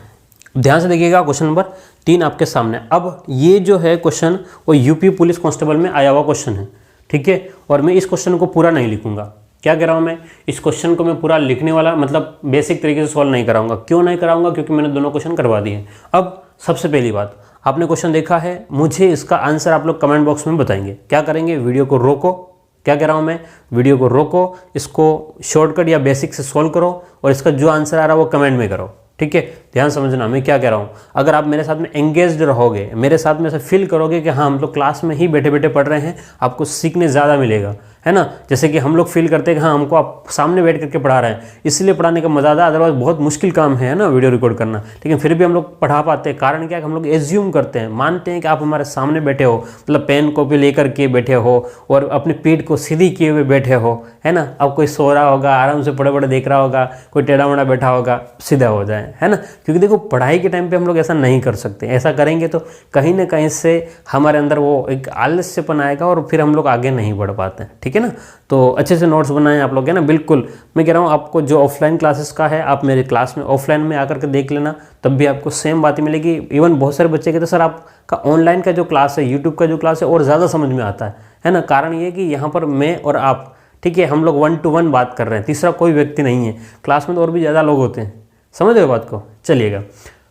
Speaker 1: ध्यान से देखिएगा, क्वेश्चन नंबर 3 आपके सामने। अब ये जो है क्वेश्चन वो यूपी पुलिस कांस्टेबल में आया हुआ क्वेश्चन है, ठीक है। और मैं इस क्वेश्चन को पूरा नहीं लिखूंगा। क्या कह रहा हूँ मैं, इस क्वेश्चन को मैं पूरा लिखने वाला मतलब बेसिक तरीके से सॉल्व नहीं कराऊंगा। क्यों नहीं कराऊंगा, क्योंकि मैंने दोनों क्वेश्चन करवा दिए। अब सबसे पहली बात, आपने क्वेश्चन देखा है, मुझे इसका आंसर आप लोग कमेंट बॉक्स में बताएंगे। क्या करेंगे, वीडियो को रोको, क्या कह रहा हूँ मैं, वीडियो को रोको, इसको शॉर्टकट या बेसिक से सॉल्व करो और इसका जो आंसर आ रहा है वो कमेंट में करो, ठीक है। ध्यान समझना मैं क्या कह रहा हूँ। अगर आप मेरे साथ में एंगेज्ड रहोगे, मेरे साथ में ऐसा फील करोगे कि हाँ हम लोग क्लास में ही बैठे बैठे पढ़ रहे हैं, आपको सीखने ज़्यादा मिलेगा, है ना। जैसे कि हम लोग फील करते हैं कि हाँ हमको आप सामने बैठ करके पढ़ा रहे हैं, इसलिए पढ़ाने का मजा आता है। अदरवाइज बहुत मुश्किल काम है ना वीडियो रिकॉर्ड करना, लेकिन फिर भी हम लोग पढ़ा पाते हैं। कारण क्या है, हम लोग एज्यूम करते हैं, मानते हैं कि आप हमारे सामने बैठे हो, मतलब पेन कॉपी लेकर के बैठे हो और अपनी पीठ को सीधी किए हुए बैठे हो, है ना। अब कोई सो रहा होगा, आराम से पढ़े पढ़े देख रहा होगा, कोई टेढ़ा मेढ़ा बैठा होगा, सीधा हो जाए, है ना। क्योंकि देखो पढ़ाई के टाइम पे हम लोग ऐसा नहीं कर सकते। ऐसा करेंगे तो कहीं ना कहीं से हमारे अंदर वो एक आलस्यपन आएगा और फिर हम लोग आगे नहीं बढ़ पाते हैं, ठीक है ना। तो अच्छे से नोट्स बनाएं आप लोग, है ना। बिल्कुल मैं कह रहा हूँ आपको जो ऑफलाइन क्लासेस का है, आप मेरे क्लास में ऑफलाइन में आकर के देख लेना, तब भी आपको सेम बातें मिलेगी। इवन बहुत सारे बच्चे कहते हैं सर आपका ऑनलाइन का जो क्लास है, यूट्यूब का जो क्लास है और ज़्यादा समझ में आता है ना। कारण ये कि यहाँ पर मैं और आप, ठीक है, हम लोग 1 to 1 बात कर रहे हैं, तीसरा कोई व्यक्ति नहीं है। क्लास में तो और भी ज़्यादा लोग होते हैं, समझ रहे हो बात को। चलिएगा,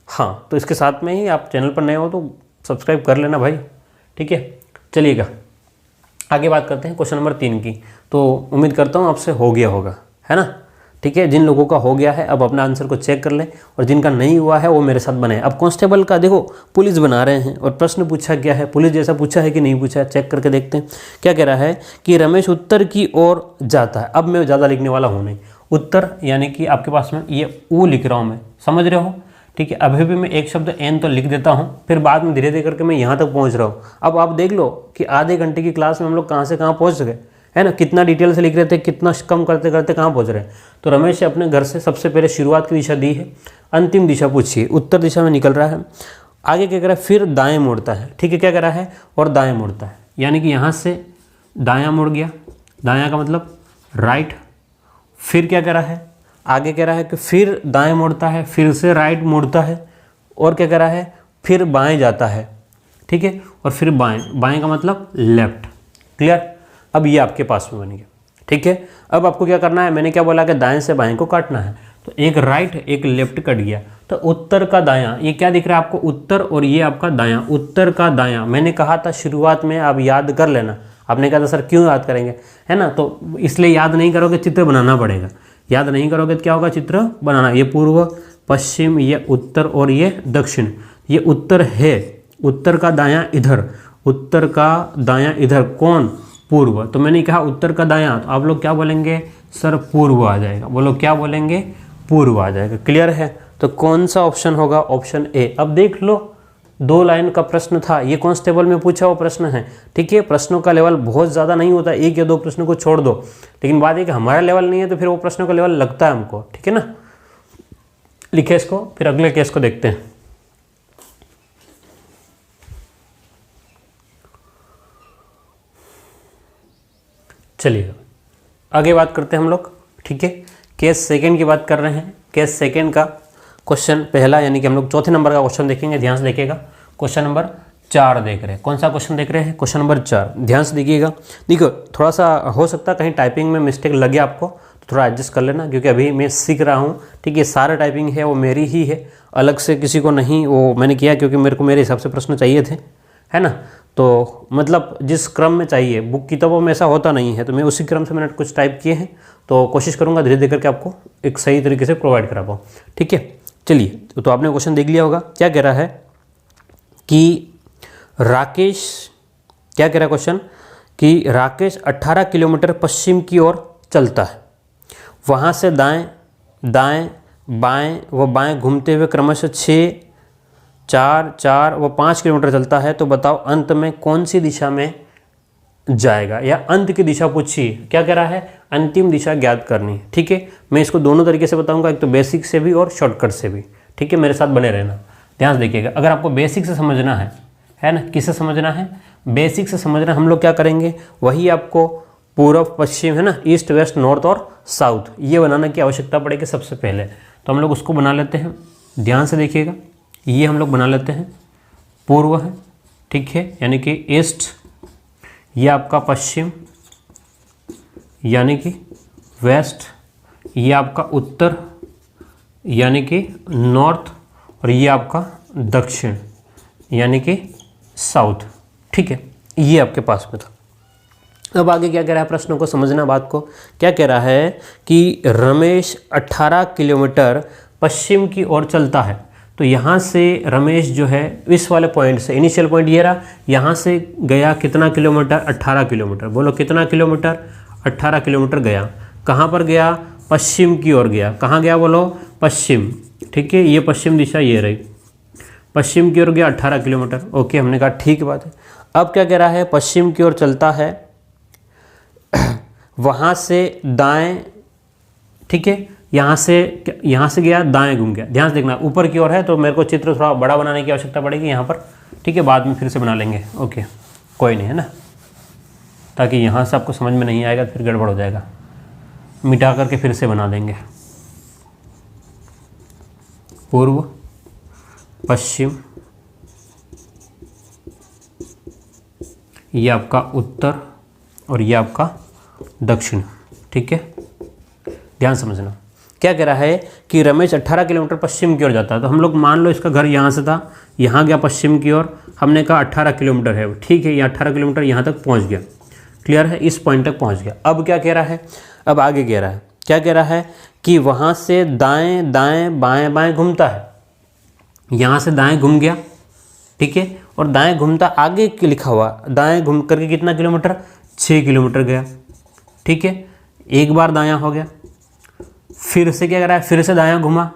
Speaker 1: हाँ तो इसके साथ में ही आप चैनल पर नए हो तो सब्सक्राइब कर लेना भाई, ठीक है। चलिएगा आगे बात करते हैं क्वेश्चन नंबर 3 की। तो उम्मीद करता हूँ आपसे हो गया होगा, है ना, ठीक है। जिन लोगों का हो गया है अब अपना आंसर को चेक कर लें, और जिनका नहीं हुआ है वो मेरे साथ बनाए। अब कांस्टेबल का देखो पुलिस बना रहे हैं और प्रश्न पूछा गया है, पुलिस जैसा पूछा है कि नहीं पूछा है, चेक करके देखते हैं। क्या कह रहा है कि रमेश उत्तर की ओर जाता है। अब मैं ज़्यादा लिखने वाला हूँ नहीं, उत्तर यानी कि आपके पास में ये ऊ लिख रहा हूँ मैं, समझ रहे हो, ठीक है। अभी भी मैं एक शब्द एन तो लिख देता हूँ, फिर बाद में धीरे धीरे करके मैं यहाँ तक पहुँच रहा हूँ। अब आप देख लो कि आधे घंटे की क्लास में हम लोग कहाँ से कहाँ पहुँच गए, है ना। कितना डिटेल से लिख रहे थे, कितना कम करते करते कहाँ पहुँच रहे हैं। तो रमेश अपने घर से सबसे पहले शुरुआत की दिशा दी है, अंतिम दिशा पूछिए, उत्तर दिशा में निकल रहा है। आगे क्या कह रहा है, फिर दाएँ मुड़ता है, ठीक है। क्या कह रहा है, और दाएँ मुड़ता है, यानी कि यहाँ से दायाँ मुड़ गया, दायाँ का मतलब राइट। फिर क्या कह रहा है, आगे कह रहा है कि फिर दाएं मुड़ता है, फिर से राइट मुड़ता है, और क्या कह रहा है, फिर बाएं जाता है, ठीक है, और फिर बाएं, बाएं का मतलब लेफ्ट। क्लियर। अब ये आपके पास में बन गया, ठीक है। अब आपको क्या करना है, मैंने क्या बोला कि दाएं से बाएं को काटना है, तो एक राइट एक लेफ्ट कट गया, तो उत्तर का दायां, ये क्या दिख रहा है आपको, उत्तर, और ये आपका दायां, उत्तर का दायां। मैंने कहा था शुरुआत में आप याद कर लेना, आपने कहा था सर क्यों याद करेंगे, है ना। तो इसलिए याद नहीं करोगे, चित्र बनाना पड़ेगा। याद नहीं करोगे तो क्या होगा, चित्र बनाना। ये पूर्व पश्चिम, ये उत्तर और ये दक्षिण। ये उत्तर है, उत्तर का दायां इधर, उत्तर का दायां इधर, कौन, पूर्व। तो मैंने कहा उत्तर का दायां, तो आप लोग क्या बोलेंगे, सर पूर्व आ जाएगा। बोलो क्या बोलेंगे, पूर्व आ जाएगा। क्लियर है। तो कौन सा ऑप्शन होगा, ऑप्शन ए। अब देख लो 2 लाइन का प्रश्न था, ये कांस्टेबल में पूछा हुआ प्रश्न है, ठीक है। प्रश्नों का लेवल बहुत ज़्यादा नहीं होता, 1 या 2 प्रश्नों को छोड़ दो, लेकिन बात है कि हमारा लेवल नहीं है तो फिर वो प्रश्नों का लेवल लगता है हमको, ठीक है ना। लिखे इसको, फिर अगले केस को देखते हैं। चलिए आगे बात करते हैं हम लोग, ठीक है। केस सेकंड की बात कर रहे हैं। केस सेकंड का क्वेश्चन पहला, यानी कि हम लोग चौथे नंबर का क्वेश्चन देखेंगे। ध्यान से देखिएगा, क्वेश्चन नंबर 4 देख रहे हैं। कौन सा क्वेश्चन देख रहे हैं, क्वेश्चन नंबर 4। ध्यान से देखिएगा। देखो थोड़ा सा हो सकता है कहीं टाइपिंग में मिस्टेक लगे आपको, तो थोड़ा एडजस्ट कर लेना, क्योंकि अभी मैं सीख रहा हूँ, ठीक है। सारा टाइपिंग है वो मेरी ही है, अलग से किसी को नहीं, वो मैंने किया क्योंकि मेरे को मेरे हिसाब से प्रश्न चाहिए थे, है ना। तो मतलब जिस क्रम में चाहिए, बुक किताबों में ऐसा होता नहीं है, तो मैं उसी क्रम से मैंने कुछ टाइप किए हैं। तो कोशिश करूँगा धीरे धीरे करके आपको एक सही तरीके से प्रोवाइड करा पाऊँ, ठीक है। चलिए तो आपने क्वेश्चन देख लिया होगा। क्या कह रहा है कि राकेश, क्या कह रहा है क्वेश्चन, कि राकेश 18 किलोमीटर पश्चिम की ओर चलता है, वहाँ से दाएं दाएं बाएं व बाएं घूमते हुए क्रमशः 6, 4, 4 व 5 किलोमीटर चलता है। तो बताओ अंत में कौन सी दिशा में जाएगा, या अंत की दिशा पूछिए। क्या कह रहा है, अंतिम दिशा ज्ञात करनी है, ठीक है। मैं इसको दोनों तरीके से बताऊंगा, एक तो बेसिक से भी और शॉर्टकट से भी, ठीक है। मेरे साथ बने रहना, ध्यान से देखिएगा। अगर आपको बेसिक से समझना है ना, किससे समझना है, बेसिक से समझना, हम लोग क्या करेंगे, वही आपको पूर्व पश्चिम है ना, ईस्ट वेस्ट नॉर्थ और साउथ, ये बनाने की आवश्यकता पड़ेगी सबसे पहले। तो हम लोग उसको बना लेते हैं, ध्यान से देखिएगा। ये हम लोग बना लेते हैं, पूर्व है, ठीक है, यानी कि ईस्ट, ये आपका पश्चिम यानी कि वेस्ट, ये आपका उत्तर यानी कि नॉर्थ, और ये आपका दक्षिण यानी कि साउथ, ठीक है। ये आपके पास में था। अब आगे क्या कह रहा है, प्रश्नों को समझना, बात को। क्या कह रहा है कि रमेश 18 किलोमीटर पश्चिम की ओर चलता है। तो यहाँ से रमेश जो है इस वाले पॉइंट से, इनिशियल पॉइंट ये रहा, यहाँ से गया कितना किलोमीटर, 18 किलोमीटर। बोलो कितना किलोमीटर, 18 किलोमीटर गया। कहाँ पर गया, पश्चिम की ओर गया। कहाँ गया, बोलो पश्चिम, ठीक है, ये पश्चिम दिशा ये रही, पश्चिम की ओर गया 18 किलोमीटर। ओके, हमने कहा ठीक बात है। अब क्या कह रहा है, पश्चिम की ओर चलता है, वहाँ से दाएं, ठीक है, यहाँ से गया, दाएं घूम गया। ध्यान से देखना, ऊपर की ओर है तो मेरे को चित्र थोड़ा बड़ा बनाने की आवश्यकता पड़ेगी यहाँ पर, ठीक है, बाद में फिर से बना लेंगे। ओके, कोई नहीं है ना, ताकि यहाँ से आपको समझ में नहीं आएगा फिर गड़बड़ हो जाएगा, मिटा करके फिर से बना देंगे। पूर्व पश्चिम, ये आपका उत्तर और ये आपका दक्षिण, ठीक है। ध्यान समझना, क्या कह रहा है कि रमेश 18 किलोमीटर पश्चिम की ओर जाता है। तो हम लोग मान लो इसका घर यहाँ से था, यहाँ गया पश्चिम की ओर, हमने कहा 18 किलोमीटर है, ठीक है, ये 18 किलोमीटर यहाँ तक पहुँच गया, क्लियर है, इस पॉइंट तक पहुँच गया। अब क्या कह रहा है, अब आगे कह रहा है, क्या कह रहा है कि वहाँ से दाएँ दाएँ बाएँ बाएँ घूमता है। यहाँ से दाएँ घूम गया, ठीक है, और दाएँ घूमता आगे लिखा हुआ, दाएँ घूम करके कितना किलोमीटर, 6 किलोमीटर गया, ठीक है, एक बार दायाँ हो गया। फिर से क्या कह रहा है, फिर से दायाँ घुमा,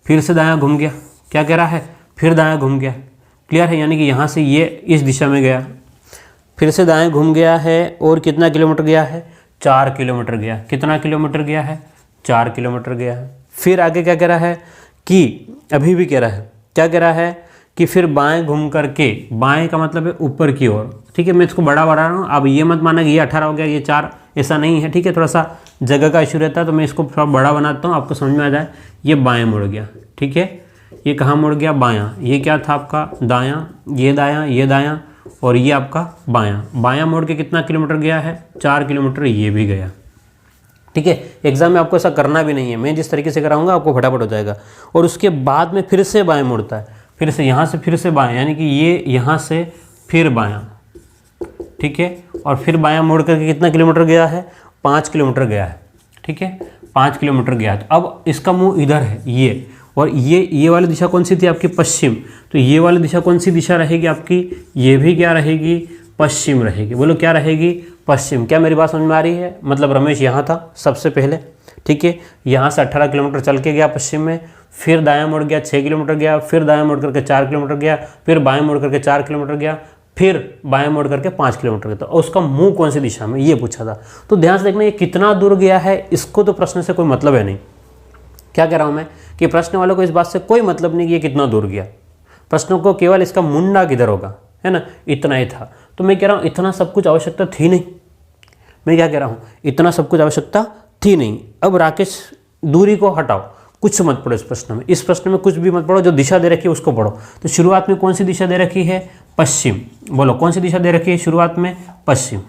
Speaker 1: फिर से दायाँ घूम गया, क्या कह रहा है, फिर दायाँ घूम गया, क्लियर है, यानी कि यहाँ से ये इस दिशा में गया, फिर से दाएँ घूम गया है, और कितना किलोमीटर गया है, 4 किलोमीटर गया। कितना किलोमीटर गया है, 4 किलोमीटर गया है। फिर आगे क्या कह रहा है कि अभी भी कह रहा है, क्या कह रहा है कि फिर बाएं घूम करके, बाएं का मतलब है ऊपर की ओर, ठीक है, मैं इसको बड़ा बढ़ा रहा हूँ। अब ये मत माना कि ये 18 हो गया, ये 4, ऐसा नहीं है, ठीक है, थोड़ा सा जगह का इशू रहता है, तो मैं इसको थोड़ा बड़ा बनाता हूँ, आपको समझ में आ जाए। ये बाएं मुड़ गया, ठीक है, ये कहाँ मुड़ गया, बायां। ये क्या था आपका, दायां, ये दायां, और ये आपका बायां। बायां मुड़ के कितना किलोमीटर गया है, 4 किलोमीटर ये भी गया, ठीक है। एग्जाम में आपको ऐसा करना भी नहीं है, मैं जिस तरीके से कराऊंगा आपको फटाफट हो जाएगा। और उसके बाद में फिर से बाएं मुड़ता है, फिर से यहाँ से फिर से बाएं, यानी कि ये यहाँ से फिर बायां, ठीक है, और फिर बायां मुड़ करके कितना किलोमीटर गया है, 5 किलोमीटर गया है, ठीक है, 5 किलोमीटर गया है। तो अब इसका मुंह इधर है ये, और ये वाली दिशा कौन सी थी आपकी, पश्चिम। तो ये वाली दिशा कौन सी दिशा रहेगी आपकी, ये भी क्या रहेगी, पश्चिम रहेगी। बोलो क्या रहेगी, पश्चिम। क्या मेरी बात समझ में आ रही है, मतलब रमेश यहाँ था सबसे पहले, ठीक है, यहाँ से 18 किलोमीटर चल के गया पश्चिम में, फिर दायां मुड़ गया 6 किलोमीटर गया, फिर दायां मुड़ करके 4 किलोमीटर गया, फिर बाएं मुड़ करके 4 किलोमीटर गया, फिर बाएं मुड़ करके 5 किलोमीटर गया। तो उसका मुंह कौन सी दिशा में, ये पूछा था। तो ध्यान से देखना, ये कितना दूर गया है, इसको तो प्रश्न से कोई मतलब है नहीं। क्या कह रहा हूँ मैं कि प्रश्न वालों को इस बात से कोई मतलब नहीं कि ये कितना दूर गया, प्रश्नों को केवल इसका मुंडा किधर होगा, है ना, इतना ही था। तो मैं कह रहा हूँ इतना सब कुछ आवश्यकता थी नहीं। मैं क्या कह रहा हूँ, इतना सब कुछ आवश्यकता थी नहीं। अब राकेश दूरी को हटाओ, कुछ मत पढ़ो इस प्रश्न में। इस प्रश्न में कुछ भी मत पढ़ो, जो दिशा दे रखी है उसको पढ़ो। तो शुरुआत में कौन सी दिशा दे रखी है, पश्चिम। बोलो कौन सी दिशा दे रखी है शुरुआत में, पश्चिम,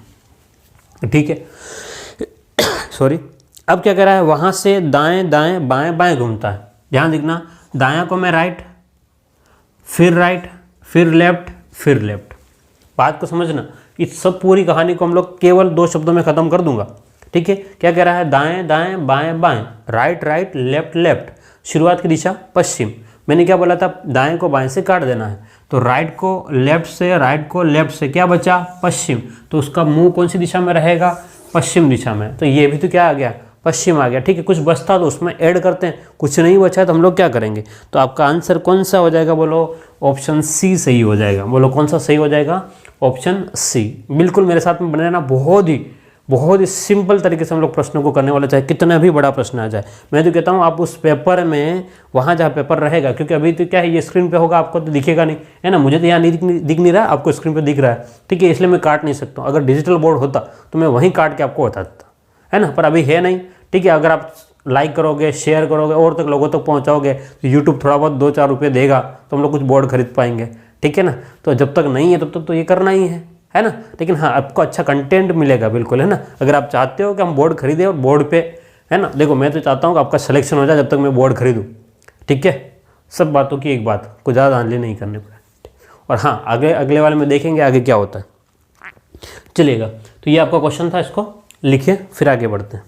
Speaker 1: ठीक है, सॉरी। अब क्या कह रहा है, वहाँ से दाएं दाएं बाएं बाएं घूमता है। ध्यान देखना, दायां को मैं राइट, फिर लेफ्ट, फिर लेफ्ट। बात को समझना, इस सब पूरी कहानी को हम लोग केवल 2 शब्दों में खत्म कर दूंगा, ठीक है। क्या कह रहा है, दाएं दाएं बाएं बाएं, राइट लेफ्ट लेफ्ट। शुरुआत की दिशा पश्चिम। मैंने क्या बोला था, दाएं को बाएं से काट देना है। तो राइट को लेफ्ट से, राइट को लेफ्ट से, क्या बचा, पश्चिम। तो उसका मुंह कौन सी दिशा में रहेगा, पश्चिम दिशा में। तो ये भी तो क्या आ गया, पश्चिम आ गया, ठीक है। कुछ बचता तो उसमें ऐड करते हैं, कुछ नहीं बचा तो हम लोग क्या करेंगे। तो आपका आंसर कौन सा हो जाएगा, बोलो ऑप्शन सी सही हो जाएगा। बोलो कौन सा सही हो जाएगा, ऑप्शन सी। बिल्कुल मेरे साथ में बने रहना, बहुत ही बहुत ही सिंपल तरीके से हम लोग प्रश्नों को करने वाले, चाहे कितना भी बड़ा प्रश्न आ जाए। मैं तो कहता हूँ आप उस पेपर में, वहाँ जहाँ पेपर रहेगा, क्योंकि अभी तो क्या है, ये स्क्रीन पे होगा, आपको तो दिखेगा नहीं, है ना, मुझे तो यहाँ दिख नहीं रहा, आपको स्क्रीन पे दिख रहा है, ठीक है, इसलिए मैं काट नहीं सकता हूँ। अगर डिजिटल बोर्ड होता तो मैं वहीं काट के आपको बता देता, है ना, पर अभी है नहीं, ठीक है। अगर आप लाइक करोगे, शेयर करोगे, और तक लोगों तक पहुँचाओगे तो यूट्यूब थोड़ा बहुत 2-4 रुपये देगा तो हम लोग कुछ बोर्ड खरीद पाएंगे, ठीक है ना। तो जब तक नहीं है तब तक तो ये करना ही है ना। लेकिन हाँ, आपको अच्छा कंटेंट मिलेगा बिल्कुल, है ना। अगर आप चाहते हो कि हम बोर्ड खरीदें और बोर्ड पे, है ना, देखो मैं तो चाहता हूँ कि आपका सिलेक्शन हो जाए जब तक मैं बोर्ड खरीदूँ, ठीक है। सब बातों की एक बात, कुछ ज़्यादा आंधली नहीं करने पड़े। और हाँ, अगले वाले में देखेंगे आगे क्या होता है, चलिएगा। तो ये आपका क्वेश्चन था, इसको लिखिए फिर आगे बढ़ते हैं,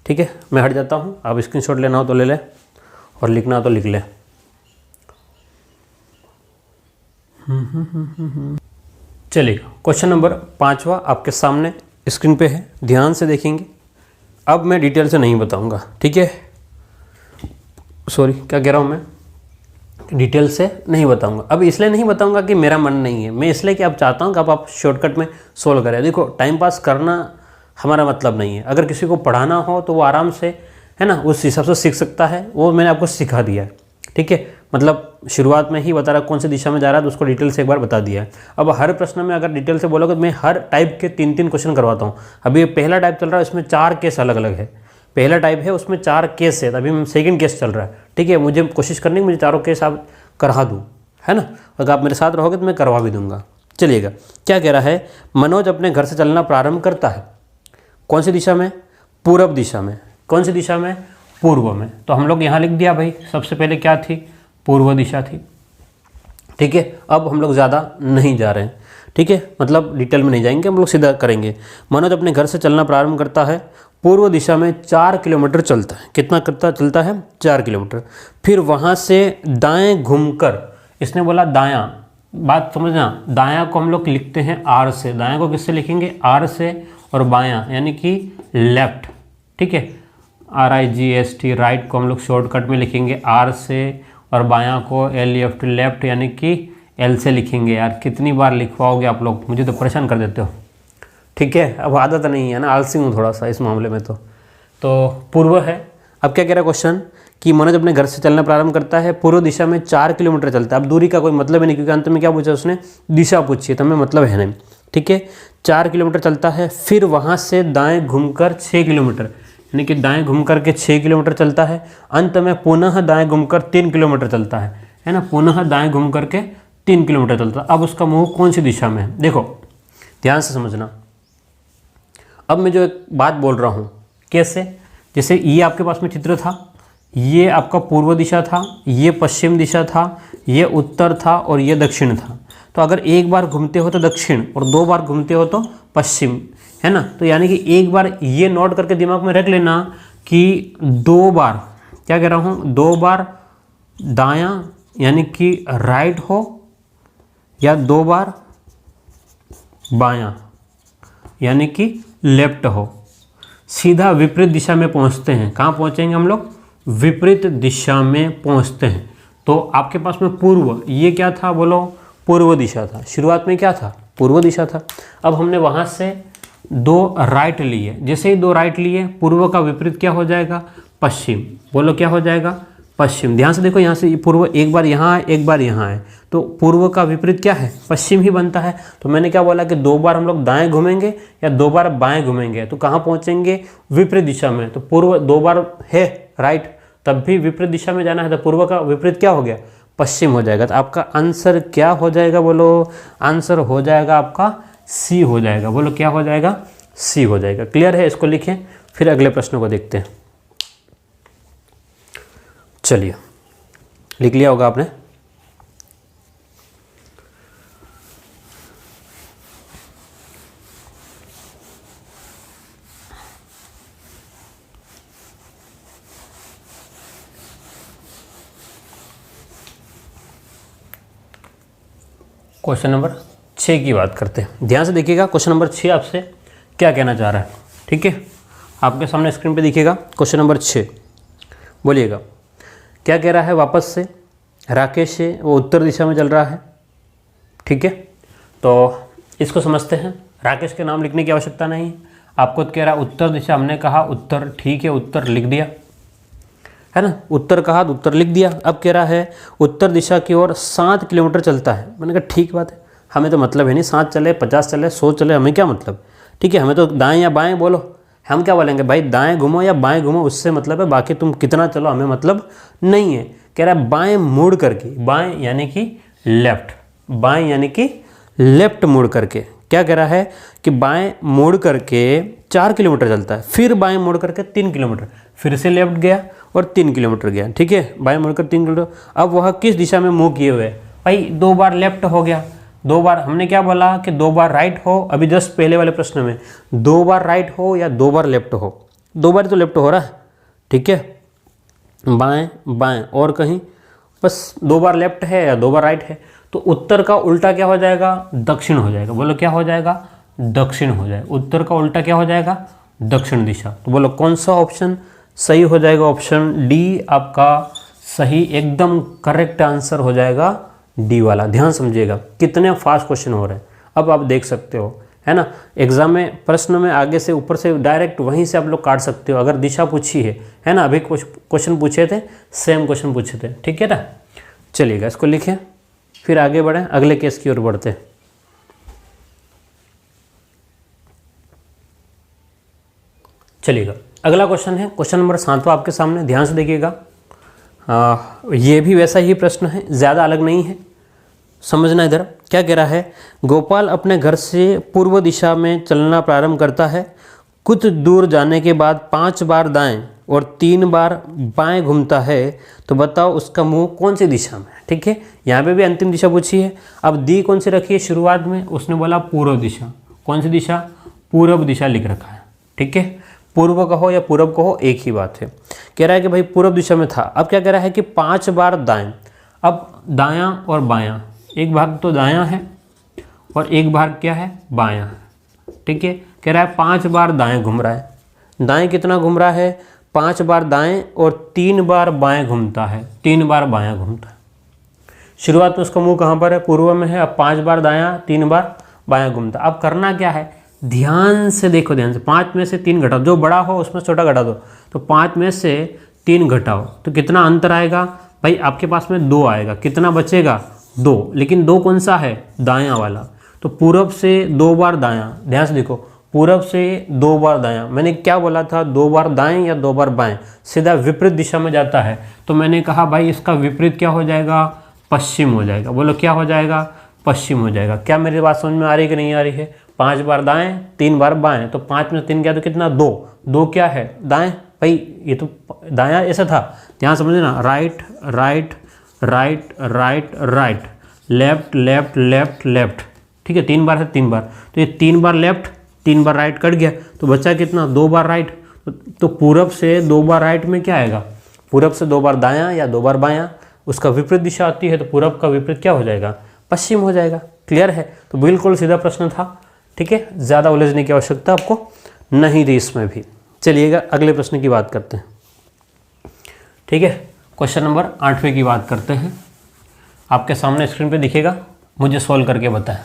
Speaker 1: ठीक है। मैं हट जाता हूँ, आप स्क्रीनशॉट लेना हो तो ले ले और लिखना हो तो लिख ले। चलिएगा, क्वेश्चन नंबर 5वां आपके सामने स्क्रीन पे है, ध्यान से देखेंगे। अब मैं डिटेल से नहीं बताऊंगा, ठीक है, सॉरी क्या कह रहा हूँ मैं, डिटेल से नहीं बताऊंगा। अब इसलिए नहीं बताऊंगा कि मेरा मन नहीं है, मैं इसलिए कि अब चाहता हूँ कि आप शॉर्टकट में सोल्व करें। देखो, टाइम पास करना हमारा मतलब नहीं है। अगर किसी को पढ़ाना हो तो वो आराम से, है ना, उस हिसाब से सीख सकता है, वो मैंने आपको सिखा दिया है, ठीक है। मतलब शुरुआत में ही बता रहा कौन सी दिशा में जा रहा है, तो उसको डिटेल से एक बार बता दिया है। अब हर प्रश्न में अगर डिटेल से बोलोगे तो मैं हर टाइप के 3-3 क्वेश्चन करवाता हूँ। अभी ये पहला टाइप चल रहा है, इसमें 4 केस अलग अलग है। पहला टाइप है उसमें 4 केस है, अभी सेकंड केस चल रहा है, ठीक है। मुझे कोशिश करनी है मुझे 4 केस आप करा दूँ, है ना। अगर आप मेरे साथ रहोगे तो मैं करवा भी दूंगा। चलिएगा, क्या कह रहा है, मनोज अपने घर से चलना प्रारंभ करता है, कौन सी दिशा में, पूर्व दिशा में। कौन सी दिशा में, पूर्व में। तो हम लोग यहाँ लिख दिया भाई, सबसे पहले क्या थी, पूर्व दिशा थी, ठीक है। अब हम लोग ज़्यादा नहीं जा रहे हैं, ठीक है, मतलब डिटेल में नहीं जाएंगे, हम लोग सीधा करेंगे। मनोज अपने घर से चलना प्रारंभ करता है, पूर्व दिशा में 4 किलोमीटर चलता है। कितना चलता है, 4 किलोमीटर। फिर वहाँ से दाएं घूमकर, इसने बोला दायां, बात समझना, दायां को हम लोग लिखते हैं आर से, दायां को किससे लिखेंगे, आर से, और बायां यानी कि लेफ्ट, ठीक है, RIGST, राइट को हम लोग शॉर्टकट में लिखेंगे आर से, और बायां को LEFT, लेफ्ट यानी कि L से लिखेंगे। यार कितनी बार लिखवाओगे आप लोग, मुझे तो परेशान कर देते हो, ठीक है। अब आदत नहीं है ना, आलसी हूँ थोड़ा सा इस मामले में। तो पूर्व है। अब क्या कह रहा है क्वेश्चन, कि मनोज अपने घर से चलना प्रारंभ करता है, पूर्व दिशा में 4 किलोमीटर चलता है। अब दूरी का कोई मतलब ही नहीं, क्योंकि अंत में क्या पूछा उसने, दिशा पूछी है, तो हमें मतलब है नहीं, ठीक है। 4 किलोमीटर चलता है, फिर वहाँ से दाएं घूमकर 6 किलोमीटर, यानी कि दाएं घूमकर के 6 किलोमीटर चलता है। अंत में पुनः दाएं घूमकर 3 किलोमीटर चलता है ना, पुनः दाएं घूमकर के 3 किलोमीटर चलता है। अब उसका मुँह कौन सी दिशा में है, देखो ध्यान से समझना। अब मैं जो एक बात बोल रहा हूँ, कैसे, जैसे ये आपके पास में चित्र था, ये आपका पूर्व दिशा था, ये पश्चिम दिशा था, ये उत्तर था, और ये दक्षिण था। तो अगर एक बार घूमते हो तो दक्षिण, और 2 बार घूमते हो तो पश्चिम, है ना। तो यानी कि एक बार ये नोट करके दिमाग में रख लेना कि 2 बार, क्या कह रहा हूँ, 2 बार दायां यानी कि राइट हो, या 2 बार बायां यानी कि लेफ्ट हो। सीधा विपरीत दिशा में पहुंचते हैं। कहाँ पहुंचेंगे हम लोग, विपरीत दिशा में पहुंचते हैं। तो आपके पास में पूर्व, ये क्या था बोलो, पूर्व दिशा था। शुरुआत में क्या था, पूर्व दिशा था। अब हमने वहाँ से 2 राइट लिए, जैसे ही 2 राइट लिए, पूर्व का विपरीत क्या हो जाएगा, पश्चिम। बोलो क्या हो जाएगा, पश्चिम। ध्यान से देखो, यहाँ से पूर्व एक बार यहाँ है, एक बार यहाँ है, तो पूर्व का विपरीत क्या है, पश्चिम ही बनता है। तो मैंने क्या बोला कि 2 बार हम लोग दाएं घूमेंगे या 2 बार बाएं घूमेंगे, तो कहाँ पहुँचेंगे, विपरीत दिशा में। तो पूर्व 2 बार है राइट, तब भी विपरीत दिशा में जाना है, तो पूर्व का विपरीत क्या हो गया, पश्चिम हो जाएगा। तो आपका आंसर क्या हो जाएगा, बोलो, आंसर हो जाएगा आपका सी हो जाएगा। बोलो क्या हो जाएगा, सी हो जाएगा। क्लियर है, इसको लिखें, फिर अगले प्रश्न को देखते हैं। चलिए, लिख लिया होगा आपने। क्वेश्चन नंबर 6 की बात करते हैं। ध्यान से देखिएगा, क्वेश्चन नंबर 6 आपसे क्या कहना चाह रहा है, ठीक है। आपके सामने स्क्रीन पे दिखेगा क्वेश्चन नंबर 6। बोलिएगा क्या कह रहा है। वापस से राकेश है, वो उत्तर दिशा में चल रहा है, ठीक है। तो इसको समझते हैं। राकेश के नाम लिखने की आवश्यकता नहीं। आपको तो कह रहा उत्तर दिशा, हमने कहा उत्तर, ठीक है उत्तर लिख दिया, है ना, उत्तर कहा तो उत्तर लिख दिया। अब कह रहा है उत्तर दिशा की ओर 7 किलोमीटर चलता है। मैंने कहा ठीक बात है, हमें तो मतलब है नहीं 7 चले 50 चले 100 चले, हमें क्या मतलब, ठीक है, हमें तो दाएं या बाएं बोलो। हम क्या बोलेंगे भाई, दाएं घूमो या बाएं घूमो, उससे मतलब है, बाकी तुम कितना चलो हमें मतलब नहीं है। कह रहा है बाएं मुड़ करके, बाएं यानी कि लेफ्ट, बाएं यानी कि लेफ्ट मुड़ करके, क्या कह रहा है कि बाएं मुड़ करके 4 किलोमीटर चलता है, फिर बाएं मुड़ करके 3 किलोमीटर, फिर से लेफ्ट गया और 3 किलोमीटर गया, ठीक है, बाएं मुड़कर 3 किलोमीटर। अब वह किस दिशा में मुँह किए हुए है, भाई 2 बार लेफ्ट हो गया, 2 बार, हमने क्या बोला कि 2 बार राइट हो, अभी जस्ट पहले वाले प्रश्न में 2 बार राइट हो या 2 बार लेफ्ट हो, 2 बार तो लेफ्ट हो रहा है, ठीक है, बाएं बाएं और कहीं बस 2 बार लेफ्ट है या 2 बार राइट है। तो उत्तर का उल्टा क्या हो जाएगा, दक्षिण हो जाएगा। बोलो क्या हो जाएगा, दक्षिण हो जाएगा। उत्तर का उल्टा क्या हो जाएगा, दक्षिण दिशा। तो बोलो कौन सा ऑप्शन सही हो जाएगा, ऑप्शन डी आपका सही, एकदम करेक्ट आंसर हो जाएगा डी वाला। ध्यान समझिएगा कितने फास्ट क्वेश्चन हो रहे हैं, अब आप देख सकते हो, है ना, एग्जाम में प्रश्न में आगे से ऊपर से डायरेक्ट वहीं से आप लोग काट सकते हो। अगर दिशा पूछी है ना, अभी कुछ क्वेश्चन पूछे थे, सेम क्वेश्चन पूछे थे, ठीक है ना। चलिएगा इसको लिखें, फिर आगे बढ़ें, अगले केस की ओर बढ़ते हैं। चलिएगा अगला क्वेश्चन है क्वेश्चन नंबर 7वां आपके सामने, ध्यान से देखिएगा। ये भी वैसा ही प्रश्न है, ज़्यादा अलग नहीं है, समझना। इधर क्या कह रहा है, गोपाल अपने घर से पूर्व दिशा में चलना प्रारंभ करता है, कुछ दूर जाने के बाद 5 बार दाएं और 3 बार बाएं घूमता है, तो बताओ उसका मुंह कौन सी दिशा में है, ठीक है। यहाँ पे भी अंतिम दिशा पूछी है। अब दी कौन सी रखी है शुरुआत में, उसने बोला पूर्व दिशा, कौन सी दिशा, पूर्व दिशा लिख रखा है, ठीक है, पूर्व कहो या पूर्व कहो एक ही बात है। कह रहा है कि भाई पूर्व दिशा में था। अब क्या कह रहा है कि 5 बार दाएं, अब दायां और बायां, एक भाग तो दायां है और एक भाग क्या है, बायां, ठीक है। कह रहा है 5 बार दाएं घूम रहा है, दाएं कितना घूम रहा है, 5 बार दाएं और 3 बार बाएं घूमता है, 3 बार बायां घूमता है। शुरुआत में उसका मुंह कहाँ पर है, पूर्व में है। अब 5 बार दायां 3 बार बायां घूमता। अब करना क्या है, ध्यान से देखो, ध्यान से, 5 में से 3 घटाओ, जो बड़ा हो उसमें छोटा घटा दो। तो 5 में से 3 घटाओ तो कितना अंतर आएगा भाई, आपके पास में 2 आएगा, कितना बचेगा 2, लेकिन 2 कौन सा है, दायां वाला। तो पूरब से 2 बार दायां, ध्यान से देखो, पूरब से 2 बार दायां, मैंने क्या बोला था, 2 बार दाएं या 2 बार बाएं, सीधा विपरीत दिशा में जाता है। तो मैंने कहा भाई इसका विपरीत क्या हो जाएगा, पश्चिम हो जाएगा। बोलो क्या हो जाएगा, पश्चिम हो जाएगा। क्या मेरी बात समझ में आ रही है कि नहीं आ रही है, 5 बार दाएं 3 बार बाएं, तो 5 में 3 क्या, तो कितना 2, 2 क्या है, दाएं, भाई ये तो दायां ऐसा था, ध्यान समझना, right right right right right, left left left left, ठीक है, 3 बार है 3 बार, तो ये 3 बार लेफ्ट 3 बार राइट कट गया, तो बचा कितना, 2 बार राइट। तो पूरब से 2 बार राइट में क्या आएगा, पूरब से 2 बार दायां या 2 बार बायां, उसका विपरीत दिशा आती है, तो पूरब का विपरीत क्या हो जाएगा, पश्चिम हो जाएगा। क्लियर है, तो बिल्कुल सीधा प्रश्न था, ठीक है, ज़्यादा उलझने की आवश्यकता आपको नहीं थी इसमें भी। चलिएगा अगले प्रश्न की बात करते हैं, ठीक है, क्वेश्चन नंबर 8वें की बात करते हैं। आपके सामने स्क्रीन पे दिखेगा, मुझे सॉल्व करके बताएं।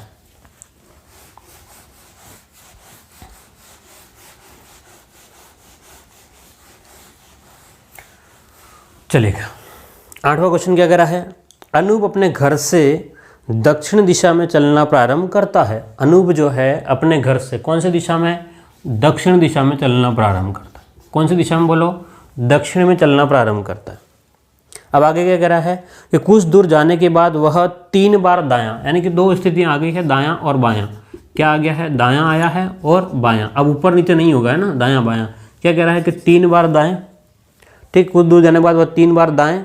Speaker 1: चलिएगा 8वां क्वेश्चन क्या कह रहा है, अनूप अपने घर से दक्षिण दिशा में चलना प्रारंभ करता है। अनूप जो है अपने घर से कौन सी दिशा में, दक्षिण दिशा में चलना प्रारंभ करता है। कौन सी दिशा में, बोलो दक्षिण में चलना प्रारंभ करता है। अब आगे क्या कह रहा है कि कुछ दूर जाने के बाद वह 3 बार दायां, यानी कि 2 स्थितियां आ गई है, दायां और बायां। क्या आ गया है, दायां आया है और बायां, अब ऊपर नीचे नहीं होगा, है ना, दायां बायां। क्या कह रहा है कि 3 बार दाएं, ठीक, कुछ दूर जाने के बाद वह 3 बार दाएं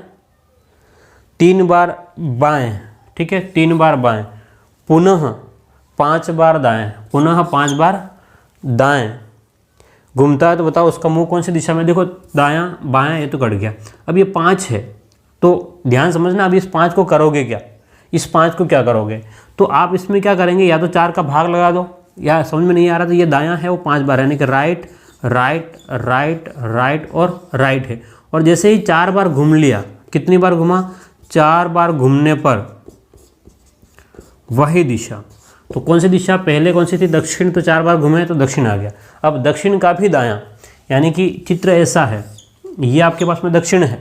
Speaker 1: 3 बार बाएं, ठीक है, 3 बार बाएं, पुनः 5 बार दाएं, पुनः 5 बार दाएं घूमता है। तो बताओ उसका मुंह कौन सी दिशा में, देखो दायां बायां ये तो कट गया, अब ये 5 है, तो ध्यान समझना, अब इस 5 को करोगे क्या, इस 5 को क्या करोगे, तो आप इसमें क्या करेंगे, या तो 4 का भाग लगा दो, या समझ में नहीं आ रहा तो ये दायां है वो 5 बार, यानी कि राइट राइट राइट राइट और राइट है। और जैसे ही 4 बार घूम लिया, कितनी बार घुमा, 4 बार घूमने पर वही दिशा, तो कौन सी दिशा पहले कौन सी थी, दक्षिण, तो 4 बार घूमे तो दक्षिण आ गया। अब दक्षिण का भी दायां, यानी कि चित्र ऐसा है, ये आपके पास में दक्षिण है,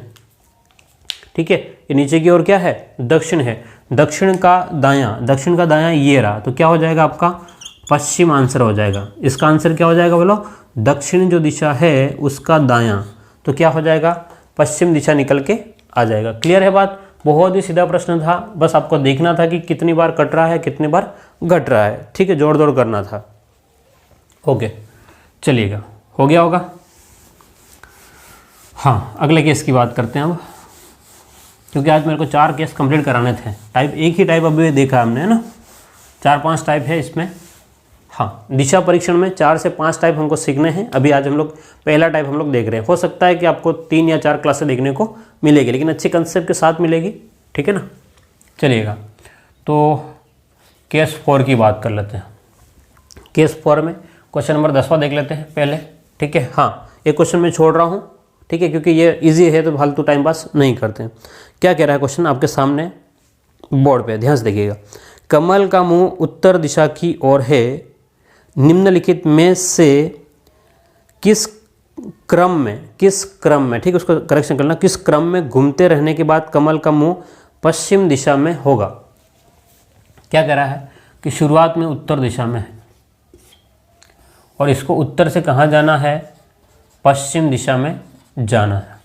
Speaker 1: ठीक है, ये नीचे की ओर क्या है, दक्षिण है। दक्षिण का दायां ये रहा, तो क्या हो जाएगा आपका पश्चिम आंसर हो जाएगा। इसका आंसर क्या हो जाएगा बोलो, दक्षिण जो दिशा है उसका दायां, तो क्या हो जाएगा, पश्चिम दिशा निकल के आ जाएगा। क्लियर है बात, बहुत ही सीधा प्रश्न था, बस आपको देखना था कि कितनी बार कट रहा है कितनी बार घट रहा है, ठीक है, जोड़ दौड़ करना था। ओके, चलिएगा, हो गया होगा। हाँ, अगले केस की बात करते हैं अब, क्योंकि आज मेरे को 4 केस कंप्लीट कराने थे। टाइप एक ही टाइप अभी देखा हमने, है ना, 4-5 टाइप है इसमें। हाँ, दिशा परीक्षण में 4 से 5 टाइप हमको सीखने हैं। अभी आज हम लोग पहला टाइप हम लोग देख रहे हैं। हो सकता है कि आपको 3 या 4 क्लासें देखने को मिलेगी, लेकिन अच्छे कंसेप्ट के साथ मिलेगी, ठीक है ना। चलिएगा, तो केस 4 की बात कर लेते हैं। केस 4 में क्वेश्चन नंबर 10वां देख लेते हैं पहले, ठीक है। हाँ, एक क्वेश्चन मैं छोड़ रहा हूँ, ठीक है, क्योंकि ये इजी है तो फालतू टाइम पास नहीं करते हैं। क्या कह रहा है क्वेश्चन आपके सामने बोर्ड पे, ध्यान से देखिएगा। कमल का मुंह उत्तर दिशा की ओर है, निम्नलिखित में से किस क्रम में, ठीक है, उसको करेक्शन करना, किस क्रम में घूमते रहने के बाद कमल का मुंह पश्चिम दिशा में होगा। क्या कह रहा है कि शुरुआत में उत्तर दिशा में है और इसको उत्तर से कहाँ जाना है, पश्चिम दिशा में जाना है।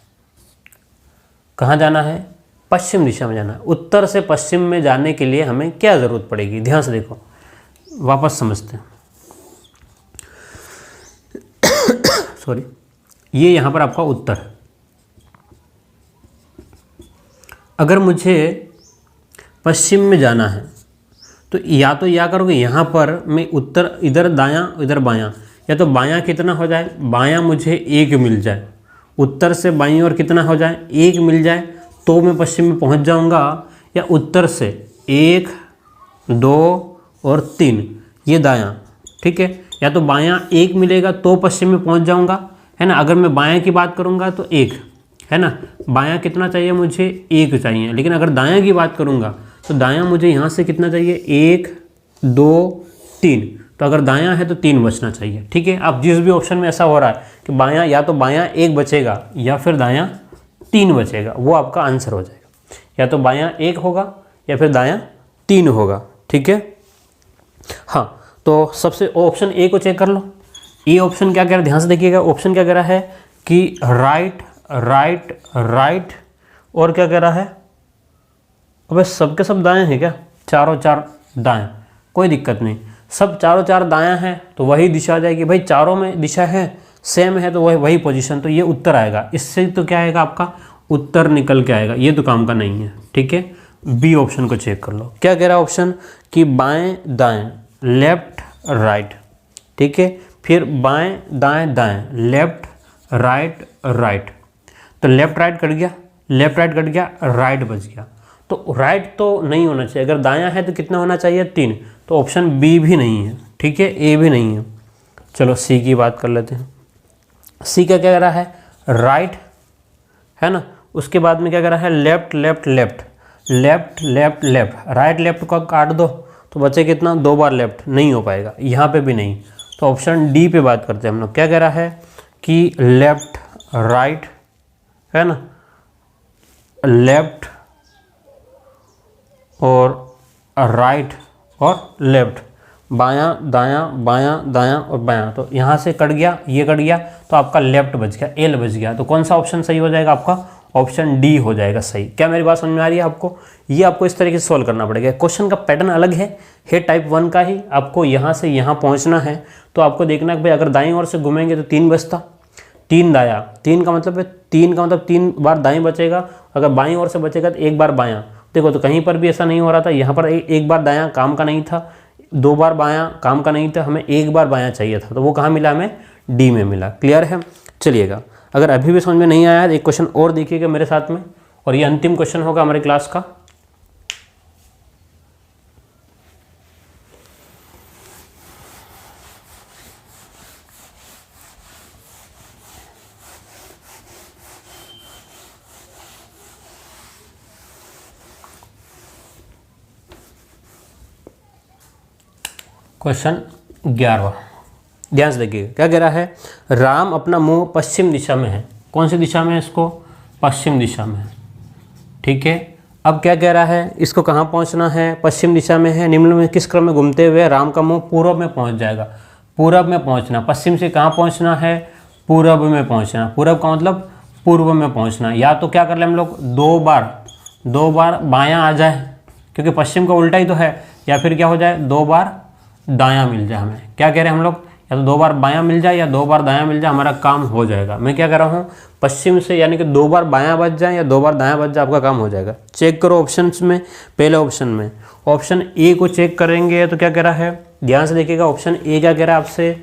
Speaker 1: कहाँ जाना है, पश्चिम दिशा में जाना है। उत्तर से पश्चिम में जाने के लिए हमें क्या ज़रूरत पड़ेगी, ध्यान से देखो, वापस समझते हैं। सॉरी, ये यहाँ पर आपका उत्तर है। अगर मुझे पश्चिम में जाना है तो या करोगे यहाँ पर मैं उत्तर, इधर दायां इधर बायां, या तो बायां कितना हो जाए, बायां मुझे 1 मिल जाए, उत्तर से बाईं ओर कितना हो जाए, 1 मिल जाए, तो मैं पश्चिम में पहुँच जाऊँगा। या उत्तर से 1, 2 और 3, ये दायां, ठीक है, या तो बायां 1 मिलेगा तो पश्चिम में पहुंच जाऊंगा, है ना। अगर मैं बायां की बात करूंगा तो 1, है ना, बायां कितना चाहिए मुझे, 1 चाहिए। लेकिन अगर दायां की बात करूंगा तो दायां मुझे यहाँ से कितना चाहिए, 1, 2, 3, तो अगर दायां है तो 3 बचना चाहिए, ठीक है। अब जिस भी ऑप्शन में ऐसा हो रहा है कि बायां, या तो बायां 1 बचेगा या फिर दायां 3 बचेगा, वो आपका आंसर हो जाएगा। या तो बायां 1 होगा या फिर दायां 3 होगा, ठीक है। हाँ, तो सबसे ऑप्शन ए को चेक कर लो। ये ऑप्शन क्या कह रहा है, ध्यान से देखिएगा, ऑप्शन क्या कह रहा है कि राइट राइट राइट, और क्या कह रहा है, अबे सबके सब दाएं हैं क्या, चारों 4 दाएं, कोई दिक्कत नहीं, सब चारों 4 दायां हैं तो वही दिशा आ जाएगी। भाई चारों में दिशा है, सेम है, तो वही पोजीशन, तो ये उत्तर आएगा। इससे तो क्या आएगा, आपका उत्तर निकल के आएगा, ये तो काम का नहीं है, ठीक है। बी ऑप्शन को चेक कर लो। क्या कह रहा है ऑप्शन कि बाएं दाएं, लेफ्ट राइट, ठीक है, फिर बाएं दाएं दाएं, लेफ्ट राइट राइट, तो लेफ्ट राइट कट गया, लेफ्ट राइट कट गया, राइट बच गया। तो राइट तो नहीं होना चाहिए, अगर दायां है तो कितना होना चाहिए, 3, तो ऑप्शन बी भी नहीं है, ठीक है, ए भी नहीं है। चलो सी की बात कर लेते हैं। सी का क्या कह रहा है, राइट, है ना, उसके बाद में क्या कह रहा है, left left left, left left left, right left को काट दो तो बचे कितना, 2 बार लेफ्ट, नहीं हो पाएगा, यहाँ पे भी नहीं। तो ऑप्शन डी पे बात करते हैं हम लोग। क्या कह रहा है कि लेफ्ट राइट, है ना, लेफ्ट और राइट और लेफ्ट, बायां दायां और बायां, तो यहाँ से कट गया, ये कट गया, तो आपका लेफ्ट बच गया, एल बच गया। तो कौन सा ऑप्शन सही हो जाएगा, आपका ऑप्शन डी हो जाएगा सही। क्या मेरी बात समझ में आ रही है आपको, ये आपको इस तरीके से सॉल्व करना पड़ेगा। क्वेश्चन का पैटर्न अलग है टाइप 1 का ही, आपको यहाँ से यहाँ पहुँचना है, तो आपको देखना कि भाई अगर दाईं ओर से घूमेंगे तो 3 बचता, 3 दायां, 3 का मतलब है 3 बार दाएं बचेगा, अगर बाईं ओर से बचेगा तो 1 बार बायां। देखो तो कहीं पर भी ऐसा नहीं हो रहा था, यहाँ पर 1 बार दायां काम का नहीं था, 2 बार बायां काम का नहीं था, हमें 1 बार बायां चाहिए था, तो वो कहाँ मिला, हमें डी में मिला। क्लियर है, चलिएगा। अगर अभी भी समझ में नहीं आया तो एक क्वेश्चन और देखिएगा मेरे साथ में, और ये अंतिम क्वेश्चन होगा हमारे क्लास का। क्वेश्चन 11वां, ध्यान से देखिए क्या कह रहा है। राम अपना मुंह पश्चिम दिशा में है। कौन सी दिशा में है इसको? पश्चिम दिशा में है। ठीक है, अब क्या कह रहा है, इसको कहाँ पहुँचना है? पश्चिम दिशा में है। निम्न में किस क्रम में घूमते हुए राम का मुंह पूर्व में पहुँच जाएगा? पूरब में पहुँचना। पश्चिम से कहाँ पहुँचना है? पूरब में पहुँचना। पूरब का मतलब पूर्व में पहुँचना। या तो क्या कर ले हम लोग, दो बार बायां आ जाए, क्योंकि पश्चिम का उल्टा ही तो है, या फिर क्या हो जाए, 2 बार दायां मिल जाए। हमें क्या कह रहे हैं हम लोग, या तो 2 बार बायां मिल जाए या 2 बार दायां मिल जाए, हमारा काम हो जाएगा। मैं क्या कर रहा हूँ, पश्चिम से यानी कि 2 बार बायां बच जाए या 2 बार दायां बच जाए, आपका काम हो जाएगा। चेक करो ऑप्शंस में। पहले ऑप्शन में ऑप्शन ए को चेक करेंगे तो क्या कह रहा है, ध्यान से देखिएगा। ऑप्शन ए क्या कह रहा है आपसे?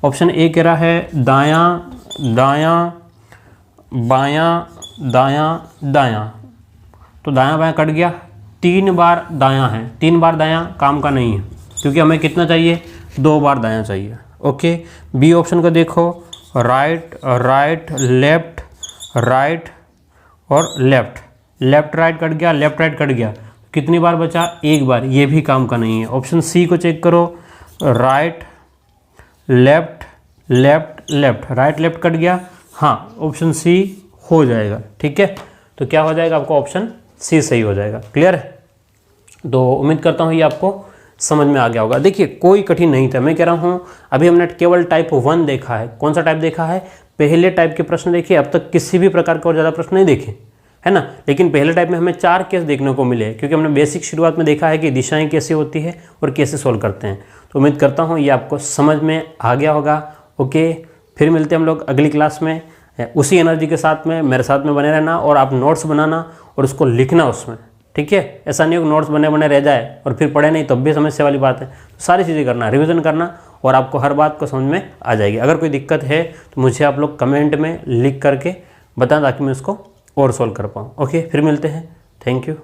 Speaker 1: ऑप्शन ए कह रहा है दायां दायां बायां दायां दायां। तो दायां बायां कट गया, 3 बार दायां है। 3 बार दायां काम का नहीं है, क्योंकि हमें कितना चाहिए, 2 बार दायां चाहिए। ओके, बी ऑप्शन को देखो, राइट राइट लेफ्ट राइट और लेफ्ट। लेफ्ट राइट कट गया, लेफ्ट राइट कट गया, कितनी बार बचा, 1 बार। ये भी काम का नहीं है। ऑप्शन सी को चेक करो, right left left left. Right left cut गया, हाँ, ऑप्शन सी हो जाएगा। ठीक है, तो क्या हो जाएगा आपका, ऑप्शन सी सही हो जाएगा। क्लियर है? तो उम्मीद करता हूँ ये आपको समझ में आ गया होगा। देखिए कोई कठिन नहीं था, मैं कह रहा हूँ अभी हमने केवल टाइप 1 देखा है। कौन सा टाइप देखा है? पहले टाइप के प्रश्न देखे, अब तक किसी भी प्रकार के और ज़्यादा प्रश्न नहीं देखे, है ना। लेकिन पहले टाइप में हमें 4 केस देखने को मिले, क्योंकि हमने बेसिक शुरुआत में देखा है कि दिशाएं कैसे होती है और कैसे सोल्व करते हैं। तो उम्मीद करता हूँ ये आपको समझ में आ गया होगा। ओके, फिर मिलते हैं हम लोग अगली क्लास में उसी एनर्जी के साथ में। मेरे साथ में बने रहना और आप नोट्स बनाना और उसको लिखना उसमें। ठीक है, ऐसा नहीं हो नोट्स बने रह जाए और फिर पढ़े नहीं, तब भी समस्या वाली बात है। तो सारी चीज़ें करना, रिवीजन करना, और आपको हर बात को समझ में आ जाएगी। अगर कोई दिक्कत है तो मुझे आप लोग कमेंट में लिख करके बताएं, ताकि मैं उसको और सॉल्व कर पाऊँ। ओके, फिर मिलते हैं। Thank you.